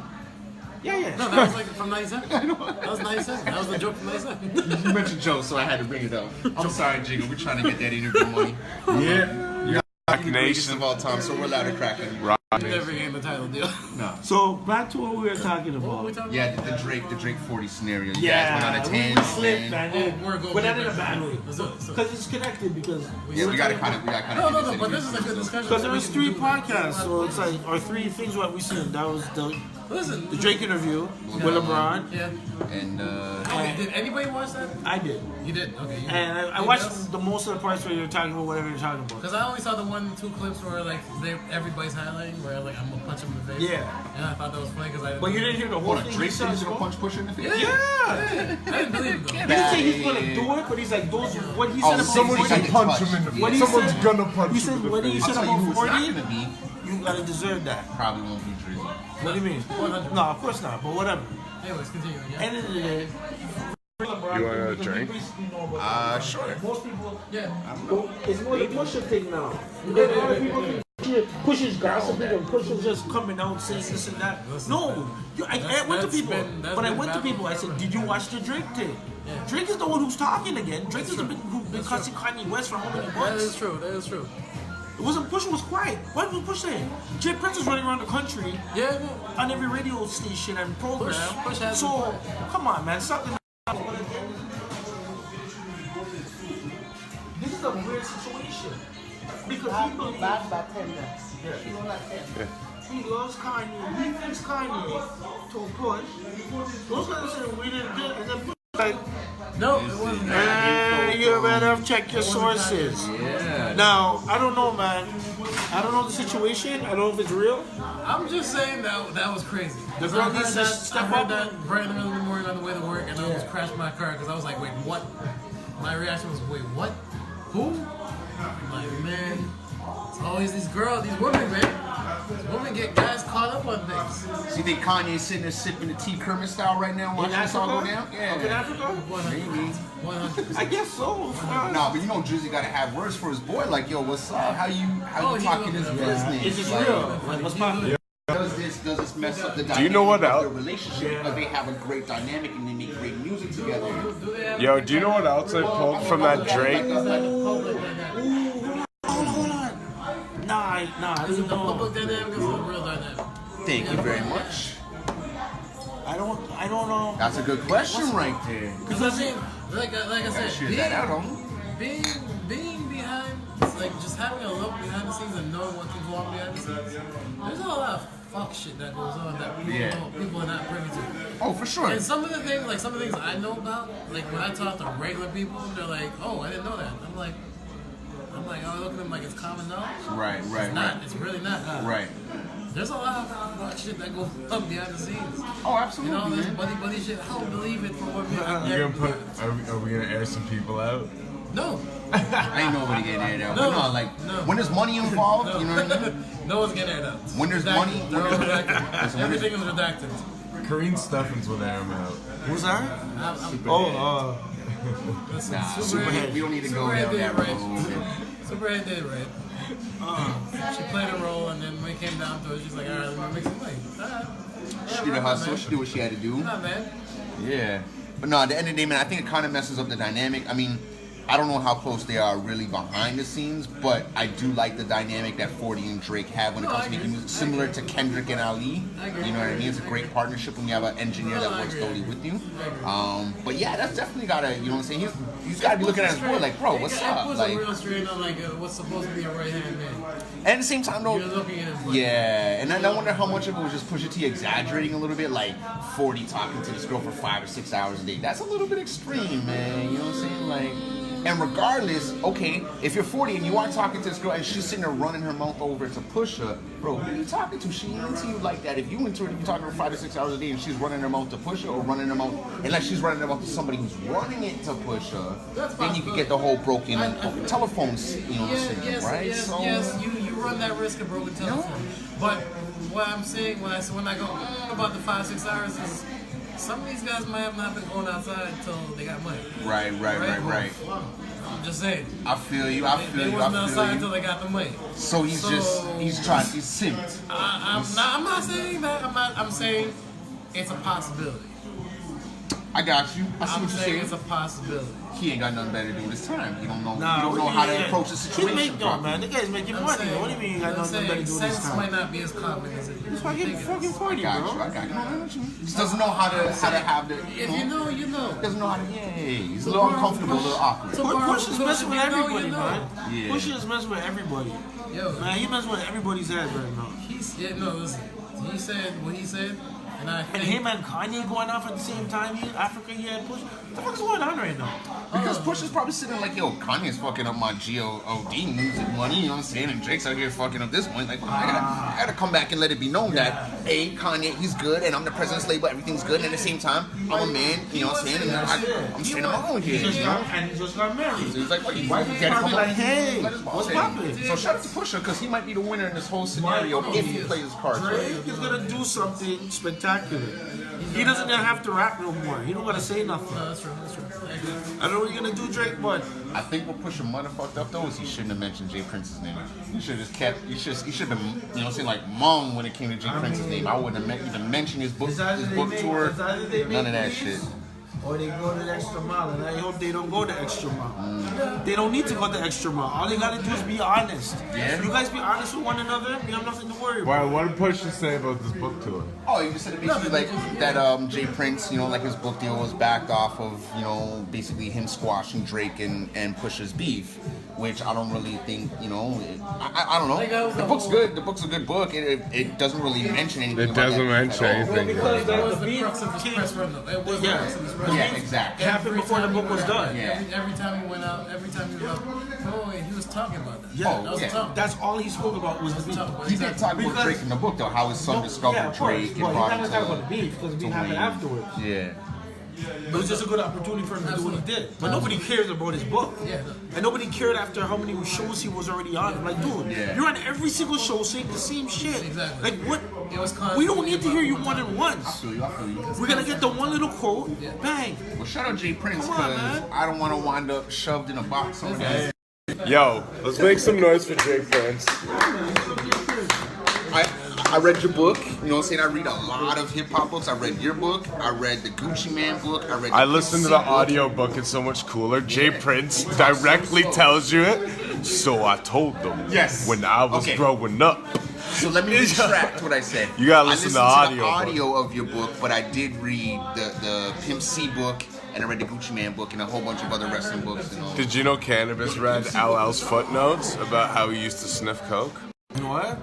Yeah. No, that was like from 97. That was 97. That was the joke from 97. You mentioned Joe, so I had to bring it up. I'm sorry, Jigga. We're trying to get that interview money. Yeah. You're Rock the greatest Nation. of all time, so we're allowed to crack it. Rock You Nation. never gave the title deal. No. So back to what we were talking What were we about. talking Yeah, about? the Drake 40 scenario. You Yeah, guys went on a we tangent, slipped, man. man. We're going But not in a back. bad way. Let's do it, let's do it. Because it's connected. Because Yeah, we gotta kind of No, but this is a good discussion. because there was We 3 can do it. podcasts, so it's like or 3 things what we seen. That was the Listen. Drake interview with LeBron. Yeah. And Okay, did anybody watch that? I did, You did. Okay. You did. and I Anybody watched else? the most of the parts where you're talking about whatever you're talking about. Because I only saw the 1-2 clips where like everybody's highlighting where like I'm gonna punch him in the face. Yeah. And I thought that was funny because I. But you didn't hear the whole what, thing. Drake he said he's said, gonna punch Pusha in the face? Yeah. I didn't believe him though. He didn't say he's gonna do it, but he's like those. What he said about Someone's He said gonna it punch twice. him in the What face. he Someone's said- gonna punch he him said in the what he face. said I'll tell you who it's not 40? gonna be. You gotta deserve that. Probably won't be Drizzy. What do you mean? 100. No, of course not. But whatever. Anyways, continuing. Yeah. End of the day. You want a drink? Sure. Most people. Yeah. It's more the Pusha thing now. Because a lot of people think Pusha's gossiping and Pusha's just coming out saying this and that. No, I went to people, but I went to people. I said, "Did you watch the Drake thing?" Yeah. Drake is the one who's talking again. Drake is the big who's been cussing Kanye West for how many That is months? true. That is true. It wasn't Pusha was quiet. What was Pusha saying? Jay Prince is running around the country Yeah. No. on every radio station and program. Push has So a point. come on, man, stop the. This is a weird situation because he believes he loves Kanye. He thinks Kanye to push. Those guys saying we didn't do it, and then Push like, No, it wasn't that. you better check your sources. Yeah. Now I don't know, man. I don't know the situation. I don't know if it's real. I'm just saying that was crazy. The girl I heard needs to that. step I heard up. that right in the middle of the morning on the way to work, and I almost crashed my car because I was like, wait, what? My reaction was, wait, what? Who? I'm like, man, it's always these girls, these women, man. These women get guys caught up on things. So you think Kanye's sitting there sipping the tea Kermit style right now, watching this all go down? Up in Yeah. Africa? Maybe. 100%. I guess so. No, but you know Drizzy gotta have words for his boy. Like, yo, what's up? How you he talking look- this yeah. business? Is this Like, real? Like, what's my? Does this mess up the dynamic Do you know what of else- their relationship? Because they have a great dynamic and they make great music together. Do they have Yo, do you know what else I pulled from that Drake? public dynamic? Hold on. Nah. Is it the No. public dynamic or is it the real dynamic? Thank you very much. I don't know. That's a good question right there. Because I mean, like I said, Shit that out on. being behind, like just having a look behind the scenes and knowing what goes on behind the scenes, there's a lot of fuck shit that goes on that people are not privy to. Oh, for sure. And some of the things I know about, like when I talk to regular people, they're like, oh, I didn't know that. I'm like, I look at them like it's common knowledge. Right. It's not. It's really not. Right. There's a lot of fuck shit that goes on behind the scenes. Oh, You absolutely, know, this man. buddy shit. I don't believe it for what me. You gonna put? Are we gonna air some people out? No. Ain't nobody getting aired out. No. But no, like, No. when there's money involved, you know what I mean? No one's getting aired out. When there's Redacted. money- They're all redacted. Everything is redacted. Kareen Steffens will air him out. Who's that? I'm Oh, listen, Nah, Superhead. we don't need to go Superhead down did that right. road. Superhead did right. She played a role, and then when it came down to it, she's like, all right, let me make some money. All right. She did a hustle. She did what she had to do. Not man. Yeah. But no, at the end of the day, man, I think it kind of messes up the dynamic. I mean, I don't know how close they are really behind the scenes, but I do like the dynamic that 40 and Drake have when it No, comes I to making agree. music, similar to Kendrick and Ali. I agree. You know what I mean? It's a great partnership when you have an engineer No, that I works agree. totally with you. I agree. But yeah, that's definitely gotta, you know what I'm saying? He's gotta be looking at his boy like, bro, what's up? It Like, a real straight on like what's supposed to be a right hand man. and at the same time, though, You're looking at him. yeah, and then I wonder how much of it was just Pusha T exaggerating a little bit, like 40 talking to this girl for 5 or 6 hours a day. That's a little bit extreme, man. You know what I'm saying? Like, And regardless, okay, if you're 40 and you are talking to this girl and she's sitting there running her mouth over to push her, bro, who are you talking to? She ain't into you like that. If you into her, you're talking to her 5 to 6 hours a day and she's running her mouth to push her or running her mouth, unless she's running her mouth to somebody who's running it to push her, then you can get the whole broken telephone, syndrome, right? Yes, you run that risk of broken telephone. But what I'm saying when I go about the 5-6 hours is some of these guys might have not been going outside until they got money. Right. I'm just saying. I feel you. They wasn't outside until they got the money. So he's simped. I'm not saying that. I'm saying it's a possibility. I got you. I see I'm what you're saying saying. it's a possibility. He ain't got nothing better to do this time. He don't know. He don't know how to approach the situation. Man, the guy's making money. What do you mean you got nothing better to do this Sense time? might not be as common as it is. It's fucking 40, bro. I got you. He just doesn't know how to have the. If you know, you know. Doesn't know how to. Yeah. He's a little uncomfortable, a little awkward. Push is messing with everybody, man. Yeah. Push is messing with everybody. Yo, Man, he messing with everybody's head right now. Listen. He said what he said, and I And think him and Kanye going off at the same time. Africa, he had Push. What the fuck's going on right now? Because Push is probably sitting like, yo, Kanye's fucking up my G.O.D. music money, you know what I'm saying? And Drake's out here fucking up this one. Like, I gotta come back and let it be known that, hey, Kanye, he's good, and I'm the president's label, everything's good, and at the same time, I'm a man, you know what I'm saying? And I'm staying on my own here, you know? And he just got married. So he's like, what, you gotta come like, up, hey, let his boss what's say. poppin'? So shout out to Pusha, because he might be the winner in this whole scenario if he plays his cards right. Drake is gonna do something spectacular. He doesn't even have to rap no more. He don't gotta say nothing. no, that's true. I agree. I know what you're gonna do, Drake, but I think what Pusha motherfucked up though is he shouldn't have mentioned Jay Prince's name. He should have just kept. He should have been, you know, what I'm saying, like mum when it came to Jay Prince's name. I wouldn't have even mentioned his book tour. None of that shit. or they go the extra mile, and I hope they don't go the extra mile. They don't need to go the extra mile. All they gotta do is be honest. Yeah. You guys be honest with one another, you have nothing to worry Why? about. What did Push to say about this book tour? Oh, you just said it basically like that Jay Prince, you know, like his book deal was backed off of, you know, basically him squashing Drake and Pusha's beef, which I don't really think, you know, I don't know. The book's good. The book's a good book. It doesn't really mention anything. It doesn't mention anything. Because It was the the beef crux of his press run, though. It was the crux of his press run. Yeah, exactly. it happened before the book was done. Yeah. Every time he went out, every time he was out, oh, he was talking about that. Yeah, that was yeah. the talk. That's all he spoke about was the beef. He did talk about Because- Drake in the book, though, how his son discovered Yeah, of course. Drake and Well, brought he's him not to gonna talk about the beef because the beef happened Wayne. afterwards. Yeah. It was just a good opportunity for him to do what he did. But nobody cares about his book. Yeah. And nobody cared after how many shows he was already on. I'm like, dude, Yeah. you're on every single show saying the same shit. Exactly. Like, what? It was We don't need to hear you more than once. I feel you. We're gonna get the one little quote, bang. Well, shout out Jay Prince, Come on, because man. I don't want to wind up shoved in a box on that. Yo, let's make some noise for Jake Prince. I read your book, you know what I'm saying? I read a lot of hip hop books. I read your book. I read the Gucci Man book. I read. I listened to the audio book. It's so much cooler. Jay Prince directly tells you it. So I told them. Yes. When I was Okay. growing up. So let me retract what I said. You gotta listen to I listened audio to the audio of your book, but I did read the Pimp C book, and I read the Gucci Man book, and a whole bunch of other wrestling books. And all. Did you know Cannabis read LL's footnotes about how he used to sniff coke? You know what?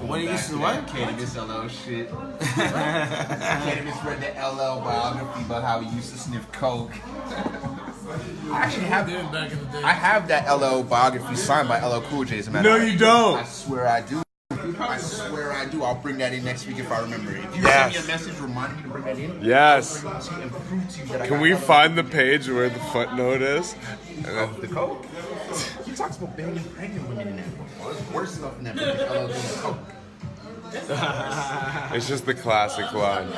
What he used to what? Cannabis LL shit. Cannabis read the LL biography about how he used to sniff coke. I actually have Did back in the day. I have that LL biography signed by LL Cool J. As a matter No, of fact. you don't. I swear I do. I swear I do. I'll bring that in next week if I remember it. If you Yes. send me a message reminding me to bring that in, Yes. I'll bring it to you and prove to you that I Can got we LL find the page where the footnote is? And then- the coke? He talks about banging pregnant women in that book. Well, there's worse stuff in that book than LL doing coke. It's just the classic line.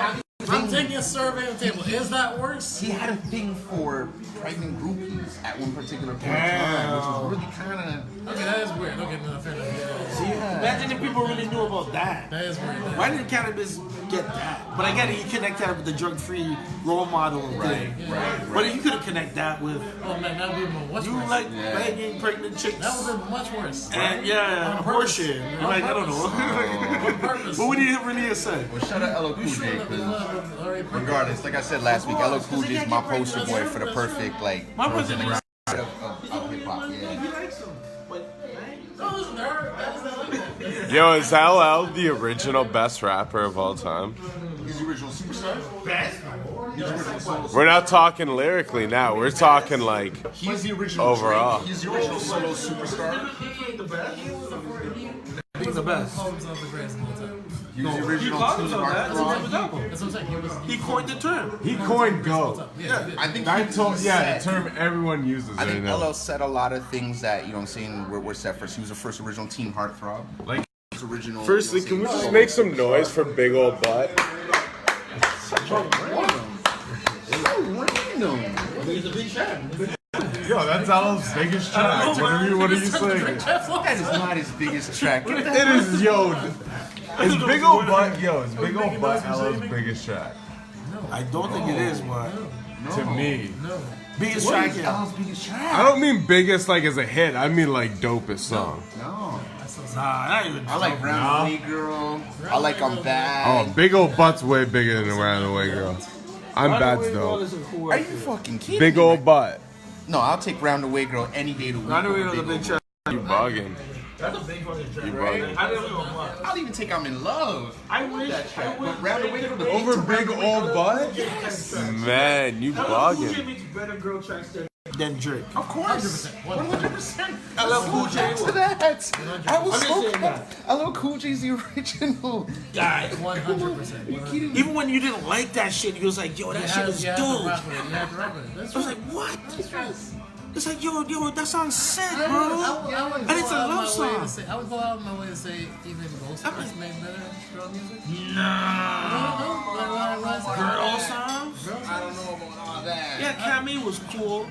I'm taking a survey on the table. Is that worse? He had a thing for pregnant groupies at one particular point in time, which was really kind of. Okay, that is weird. Okay, no, fair enough. Yeah. Imagine if people really knew about that. That is weird. Why didn't Cannabis get that? But I get it, you connect that with the drug-free role model thing. But you couldn't connect that with Oh man, that would have been much you worse. like banging pregnant chicks. That would have been much worse. And yeah, On purpose. abortion. On Like, I don't purpose. know. On purpose. But what did he really say? Well, shout out LL Cool You J, shouldn't have because already put- regardless, like I said last week, LL Cool J is my poster boy for the perfect like My brother likes of hip hop. Yeah. he likes them. But No, listen, that's not like that. Yo, is LL the original best rapper of all time? He's the original superstar. best? We're not talking lyrically now. We're talking like He's the original overall. Drake. He's the original solo superstar. He's the best. Holmes of the greatest of all time. He's the He original called teen himself that. heartthrob. That's what I'm saying. He coined the term. He coined go. Yeah. I think I he told said- the term everyone uses I right think now. LL said a lot of things that, you know what I'm saying, were set first. He was the first original teen heartthrob. Like, First original. firstly, you can we know what I'm just saying, make some noise for Big Old Butt? He's a big track. Yo, that's LL's biggest track. What are you saying? That is not his biggest track. Get that- It is, yo. Is Big Old Butt, yo, is Big Old Butt LL's biggest track? I don't think it is, but To me. biggest What track. is Yeah. LL's biggest track? I don't mean biggest like as a hit. I mean like dopest song. No. Nah, not even. I like Round the Way Girl. I like I'm Bad. Oh, Big Old Butt's way bigger than Around the Way Girl. I'm Bad's dope. Are you fucking kidding Big me? Old Butt. No, I'll take Round the Way Girl any day of the week. Round the Way over was a Big big Old track. You bugging. That's a big fucking track. You Right? bugging. I didn't know what. I'll even take I'm in Love. I wish that track. I wish But Round the Way Girl, the Over beat to Big Round the Way Old Girl- Butt? Yes. Man, you LL bugging. makes better girl tracks than Drake. Of course. 100%. LL Cool J Back to was. that. I was I'm so just saying pumped. LL Cool J's the original. Guy. 100%. Even when you didn't like that shit, you was like, yo, that shit is You have to dope. rock with it. You have to rock with it. That's I was right. like, what? It's like, yo, that sounds sick, bro. I would And it's a love song. I would go out of my way to say even Ghostface made better girl music. Girl songs? I don't know about all that. Yeah, Cammy was cool.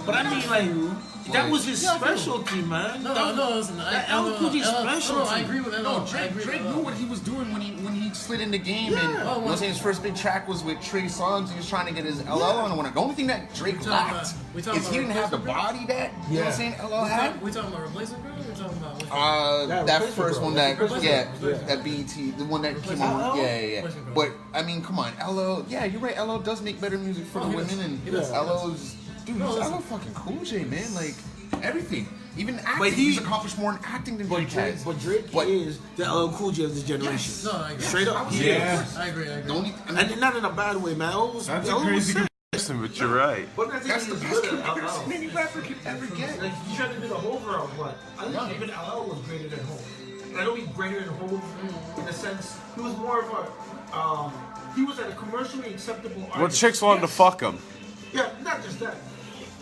But I mean, like, that was his specialty, man. No, listen. That LL Cool J specialty. I agree with that. No, Drake knew what he was doing when he slid in the game, and you know what I'm saying, his first big track was with Trey Songz. He was trying to get his LL on one. The only thing that Drake lacked is he didn't have the body that you know what I'm saying LL had. We talking about Replacement Girl? Or we talking about That first one that that BET, the one that came on, yeah. But I mean, come on, LL, yeah, you're right. LL does make better music for the women, and LL's dude, LL fucking Cool J, man, like everything. Even acting, But he's accomplished more in acting than Drake has. But Drake is the LL Cool J of this generation. No, I agree. Straight up. He Yeah. is. I agree. The only, I mean, And not in a bad way, man. That's a crazy comparison, but you're right. But I think that's the he's best good at comparison LL. any rapper could ever get. Like, you tried to do the whole route, but I think even LL was greater than Hov. I don't mean greater than Hov in the sense he was more of a he was at a commercially acceptable artist. Well, chicks wanted to fuck him. Yeah, not just that.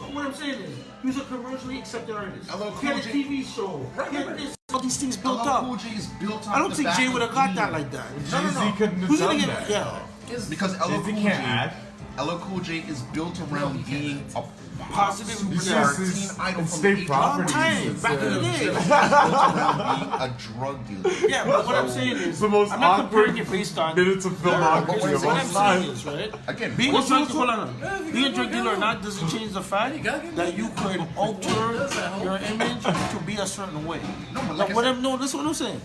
But what I'm saying is, he was a commercially accepted artist. LL He had a Cool J. TV show. He had all these things built LL Cool up. J is built on I don't the think back Jay of would have got E. that like that. Jay-Z couldn't have Who's gonna done get? that. Yeah. Because LL Jay-Z Cool can't J, act. LL Cool J is built around being a Positive superstar This teen is idol from state the 80s. property. Time back in the day. Built around being a drug dealer. Yeah, but what I'm saying is, It's the most I'm not comparing awkward it based on. minutes of filmography What of What all I'm saying time. is, right? Again, Being a what's drug the- hold on. Being a drug dealer or not doesn't change the fact that you could alter your image to be a certain way. No, but Like like what I I'm no, that's what I'm saying.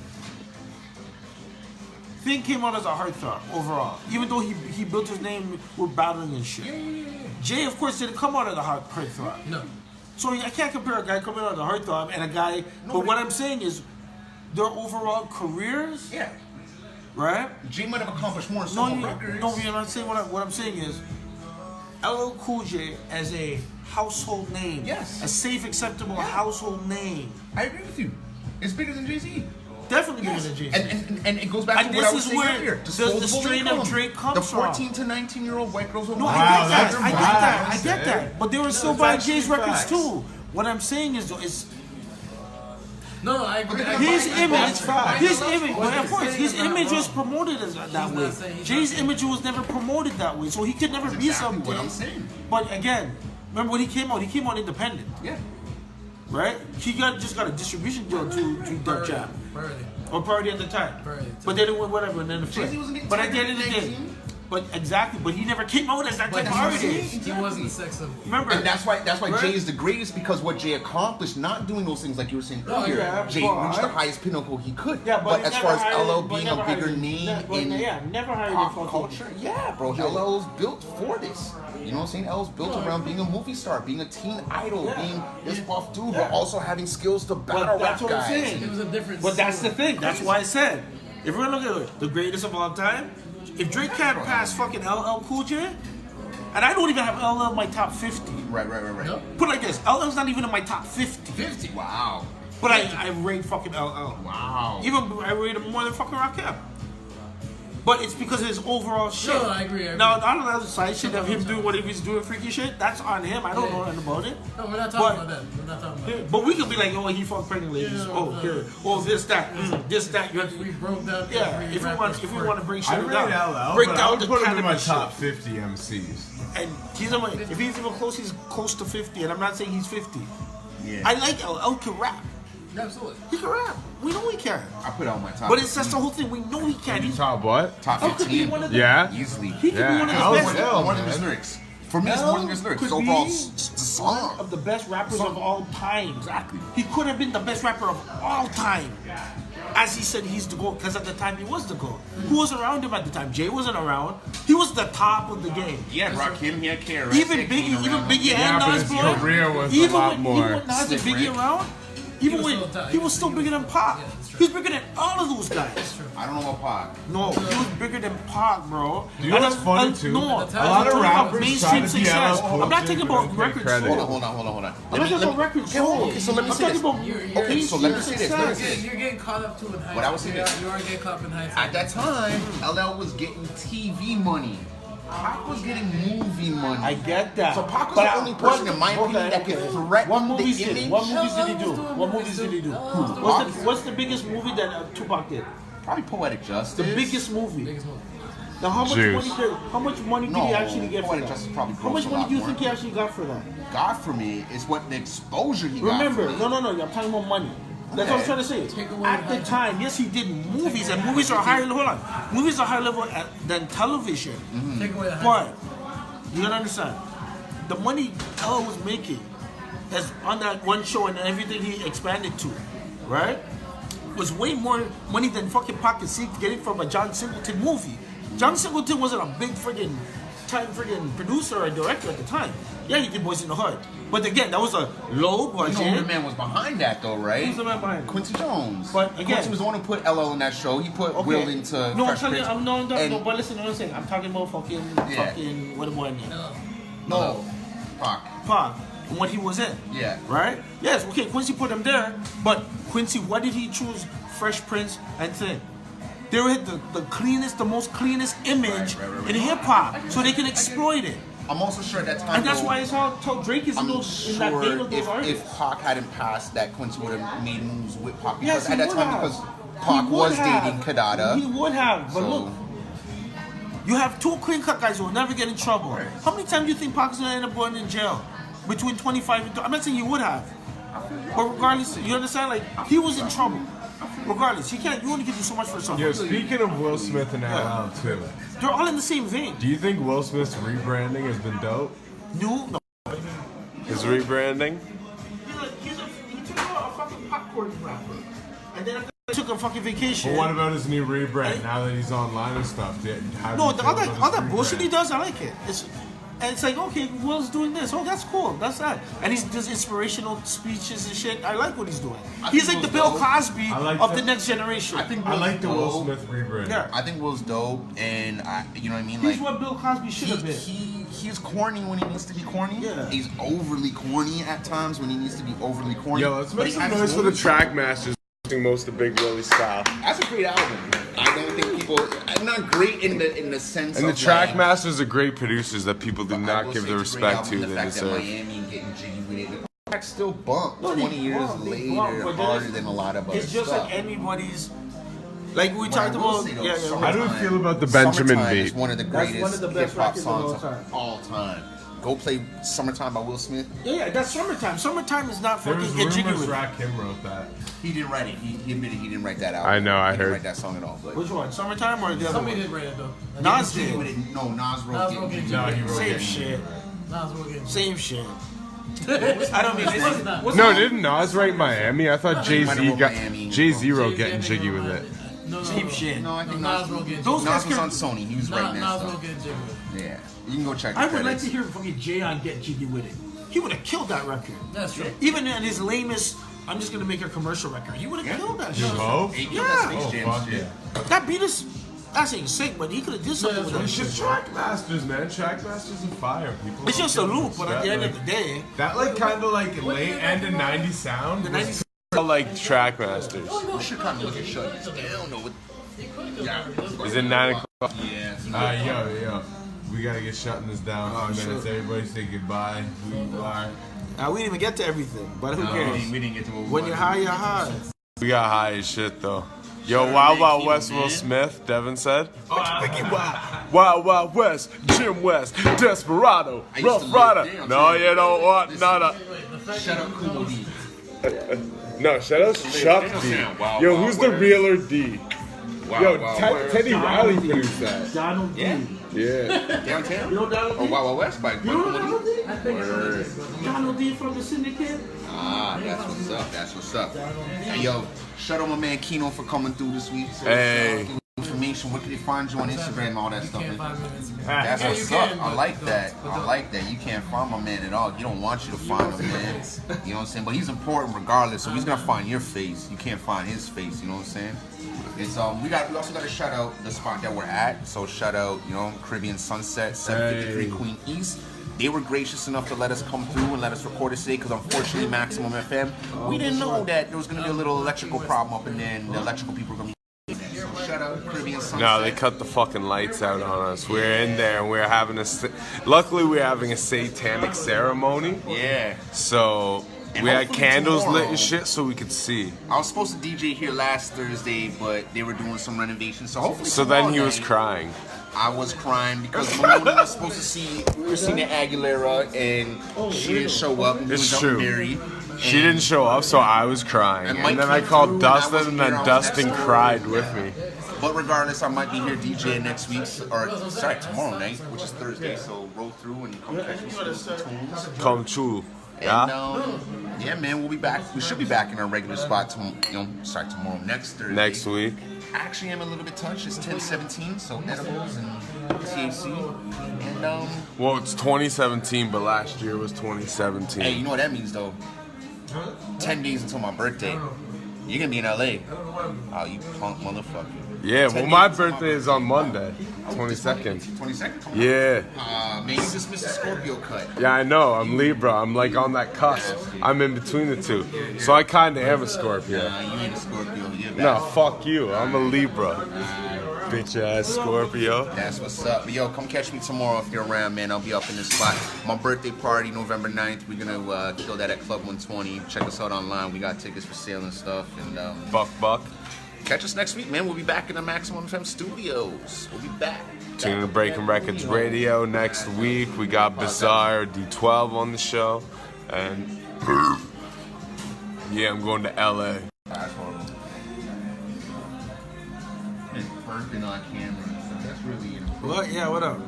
Thing came out as a heartthrob overall, even though he built his name with battling and shit. Jay, of course, didn't come out of the heartthrob. No. So I can't compare a guy coming out of the heartthrob and a guy. But what I'm saying is, their overall careers, Yeah. right? Jay might have accomplished more in No, solo records. you're not saying what I'm saying is LL Cool J as a household name. Yes. A safe, acceptable household name. I agree with you. It's bigger than Jay-Z. Definitely Yes. bigger than Jay-Z. And it goes back And to what this I was is saying where earlier. the Disposable strain of income. Drake comes the from. 14 to 19-year-old white girls will No, buy I it. get that. that's I get facts. that. I get that. But they were still That's buying actually Jay's records facts. too. What I'm saying is, though, is No, I agree. his image, facts. his image, but of course, his image was promoted as that not way. saying- he's Jay's not saying- image was never promoted that way, so he could never be exactly something. what I'm saying. But again, remember when he came out? He came out independent, Yeah. right? He just got a distribution deal to Def Jam Priority. or Party at the time. Priority. But then it went whatever, and then the Jay-Z flip. wasn't getting But at tired the end of of the day, 19. but exactly, but he never came out as that type of that's what I'm artist. saying. He wasn't the sex of. Remember? And that's why Right? Jay is the greatest, because what Jay accomplished, not doing those things like you were saying earlier. yeah, Jay but- reached the highest pinnacle he could. Yeah, but he as never far as hired- LL but being never a bigger hired- name but in yeah, never hired a pop fucking- culture, yeah, bro. LL's built for this. You know what I'm saying? LL's built around being a movie star, being a teen idol, Yeah. being this buff dude, but also having skills to battle But that's rap what I'm guys. saying. It was a different. But that's the scene. thing. That's why I said, if we're gonna look at it, the greatest of all time, if Drake can't pass fucking LL Cool J, And I don't even have LL in my top 50. Right. No. Put it like this, LL's not even in my top 50. 50. Wow. But I rate fucking LL. Wow. Even I rate him more than fucking Rakim. But it's because of his overall shit. No, I agree. Now, all of that side shit of him doing whatever he's doing, freaky shit, that's on him. I don't know nothing about it. No, we're not talking about that. We're not talking about that. But we could be like, oh, he fucked pregnant ladies. This, that. We broke down. Yeah, if we want to break shit I rate down. LL, Break but down I would the put him in my cannabis top shit. 50 MCs. And if he's even close, he's close to 50. And I'm not saying he's 50. Yeah. I like LL can rap. Absolutely. He can rap. We know he can. I put out my top. But it's just the whole thing. We know he can. He's Top what? top L could be 15. one of the Yeah. Easily. He could be one of L the was best. L, More than his man. lyrics. For me, it's more than his lyrics. It's could overall be the one song. of the best rappers of all time. Exactly. He could have been the best rapper of all time. As he said, he's the GOAT, because at the time he was the GOAT. Who was around him at the time? Jay wasn't around. He was the top of the game. He had Rakim, he had KRS. Even Biggie Yeah, and but Nas, his bro. career was even a lot when, more Even when Nas and slick, Biggie Rick. around, even when still he was still bigger than Pac. Yeah, that's true. He was bigger than all of those guys. I don't know about Pac. No, he was bigger than Pac, bro. Do you know what's funny, too? No, A lot of rappers mainstream try to be success. LL I'm not Cool talking J, about but record credit. sold. Hold on. I'm not talking about record sold. Okay, so let me I'm say talking this. about Okay, so let me say this. Let me say this. You're getting caught up to in high What I was saying is- You are getting caught up in high At that time, LL was getting TV money. Pac was getting movie money. I get that. So Pac was But the only person, in my opinion, that could threaten What the movies did image. he? What movies did he do? LL was doing What movies movies did he do? too. What's the biggest movie that Tupac did? Probably Poetic Justice. The biggest movie. Biggest movie. Now, how much Juice. money did No, he actually get for Poetic that? Justice probably How much grossed a money lot do you more. think he actually got for that? God for me is what the exposure he got. Remember, for me. no, I'm talking about money. That's what I'm trying to say. Take away At the the time, yes, he did movies, and movies are higher. Hold on, movies are higher level than television. Take away the high. But you gotta understand, the money LL was making, as on that one show and everything he expanded to, right, was way more money than fucking Pac and Seek getting from a John Singleton movie. John Singleton wasn't a big friggin' producer or director at the time. Yeah, he did Boys in the Hood, but again, that was a low You budget. know who the man was behind that though, right? Who's the man behind it? Quincy Jones. But again- Quincy was the one who put LL in that show. He put Will into No, I'm Fresh talking. Prince. No, but listen, to what I'm saying. I'm talking about fucking what the boy name? No, Pac. Pac. And what he was in. Yeah. Right? Yes. Okay. Quincy put him there, but Quincy, what did he choose? Fresh Prince and Thin. They were the cleanest, the most cleanest image Right. in hip hop, so they can exploit it. I'm also sure at that time. And that's though, why it's how Drake is in I'm that vein sure of those artists. if Pac hadn't passed, that Quincy would have made moves with Pac. Yes, Because he at that would time, have. because He Pac would was have. dating Kadada. He would have, but So- look, you have two clean-cut guys who will never get in trouble. Right. How many times do you think Pac's gonna end up going in jail? Between 25 and 30. I'm not saying he would have, but regardless, you understand? Like he was in trouble. Regardless, you only can do so much for someone. Yo, speaking of Will Smith and LL too, They're all in the same vein. do you think Will Smith's rebranding has been dope? No. His rebranding? He took a fucking popcorn rapper, and then after he took a fucking vacation. But what about his new rebrand now that he's online and stuff? How do No, you feel all about his that bullshit he rebrand? does, I like it. It's like, okay, Will's doing this. Oh, that's cool. That's that. And he does inspirational speeches and shit. I like what he's doing. He's like the Bill Cosby I like of that. the next generation. I think I Will's like the Will dope. Smith rebrand. Yeah. I think Will's dope, and you know what I mean. He's Like what Bill Cosby should have been. he's corny when he needs to be corny. Yeah. He's overly corny at times when he needs to be overly corny. Yo, let's But make he some has his noise for the moments. track masters most of Big Willie's style. That's a great album. I don't think people. I'm not great in the sense. And the of track like, masters are great producers that people do I not will give say the it's a great respect album, to the they fact that deserve. Miami and getting jiggy with it. The track still bump No, they 20 years bump, they later, bump, but then harder it's- than a lot of other It's just stuff. like anybody's. Like we What talked I will about. say, though, Yeah. How do you Summertime- feel about the Benjamin Summertime beat? is one of the That's one greatest of the best hip hop records of all songs time. of all time. Go play "Summertime" by Will Smith. Yeah, that's summertime. Summertime is not There fucking was get jiggy rumors with it. Rakim wrote that. He didn't write it. He admitted he didn't write that album. I know, I he didn't heard. write that song at all. But Which one? Summertime or the other Somebody one? did write it though. Nas Jiggy did. with it. No, Nas wrote Nas Getting wrote Jiggy Getting with Jiggy. It. No, he Same wrote shit. Nas will get Same shit. I don't mean it's No, didn't Nas write Miami? I thought Jay might have Z wrote got Miami. Jay-Z wrote Getting Jiggy with it. No, Cheap shit. No, I think Nas Nas will get Those Nas guys was can- on Sony. He was writing that Nas will stuff. get jiggy with it. Yeah, you can go check. The I would like credits. to hear fucking Jay on Get Jiggy with it. He would have killed that record. That's true. Even in his lamest, I'm just gonna make a commercial record. He would have Yeah. killed that You shit. hope? He killed Yeah. that Space Oh, Jam fuck shit. yeah. That beat is That ain't sick, but he could have did something with that It's shit. just Trackmasters, man. Trackmasters are fire. People. It's just a loop, but at the end of the day, that like kind of like late end of '90s sound. the 90s. Like Trackmasters. We should kind of look at shutting this down, though. Yeah. Is it 9 o'clock? Yeah. Yo. We gotta get shutting this down in a few minutes. Everybody say goodbye. Who you are. Now, we didn't even get to everything, but who cares? We didn't get to what we When you're high, you're high. We got high as shit though. Yo, Wild Wild West Will Smith, Devin said. Wild Wild West, Jim West, Desperado, I used to Rough live Rider. there. No, you don't want nada. Shut up, Kumo D. No, shout out Chuck D. Wow, Yo, wow, who's the word. realer D? Wow, Yo, wow, Teddy Riley produced that. Donald D. Yeah. Downtown? You know Donald D? Oh, Wild Wild West by You know Donald D? Word. Donald D from the Syndicate? Ah, that's what's up. That's what's up. Hey, yo, shout out my man Keno for coming through this week. Hey. Information, where can they find you on Instagram and all that stuff? Can't find me on Instagram. That's Yeah, what's you up. can, I but- like that. but I like that. You can't find my man at all. He don't want you to find him, man. You know what I'm saying? But he's important regardless. So he's gonna find your face. You can't find his face. You know what I'm saying? It's we also got to shout out the spot that we're at. So shout out, Carribean Sunset, 753 Hey. Queen East. They were gracious enough to let us come through and let us record it today because unfortunately Maximum FM, we didn't know that there was gonna be a little electrical problem up in there and the electrical people were gonna be. So shout out Carribean Sunset. No, they cut the fucking lights out on us. We're in there and we're having luckily we're having a satanic ceremony. Yeah. So And we had hopefully candles lit tomorrow- and shit so we could see. I was supposed to DJ here last Thursday, but they were doing some renovations. So hopefully So then he tomorrow was night, crying. I was crying because Maloney was supposed to see. We were seeing the Aguilera, and she didn't show up. And It's was true. Married, She didn't show up, so I was crying. And And Mike then I came through, called and I Dustin, wasn't and here. I then was Dustin next door. cried with me. But regardless, I might be here DJing next week, tomorrow night, which is Thursday. So roll through and come catch me some tunes. Come true. And Yeah? yeah, man, we'll be back. We should be back in our regular spot tomorrow, next Thursday. Next week. Actually, I'm a little bit touched. It's 10/17, so edibles and THC. And Well, it's 2017, but last year was 2017. hey, you know what that means though? 10 days until my birthday. You're gonna be in LA. Oh, you punk motherfucker. Yeah, 10 well, my days until birthday is on Monday, 22nd. 22nd? Yeah. Man, you just missed the Scorpio cut. Yeah, I know. I'm Libra. I'm like on that cusp. I'm in between the two. So I kind of am a Scorpio. Nah, you ain't a Scorpio. You're No, back. fuck you. I'm a Libra. Bitch ass Scorpio. That's what's up. But yo, come catch me tomorrow if you're around, man. I'll be up in this spot. My birthday party, November 9th. We're gonna kill that at Club 120. Check us out online. We got tickets for sale and stuff. And Buck. catch us next week, man. We'll be back in the Maximum FM studios. We'll be back. Tune in to Breaking Records Radio next week. We got Bizarre D12 on the show. And yeah, I'm going to LA. That's horrible. And burping on camera and stuff. That's really inappropriate. What? Yeah, what up?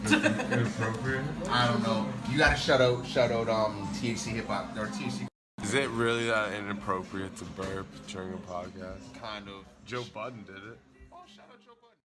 Inappropriate? I don't know. You gotta shout out THC Hip Hop or THC. Is it really that inappropriate to burp during a podcast? Kind of. Joe Budden did it.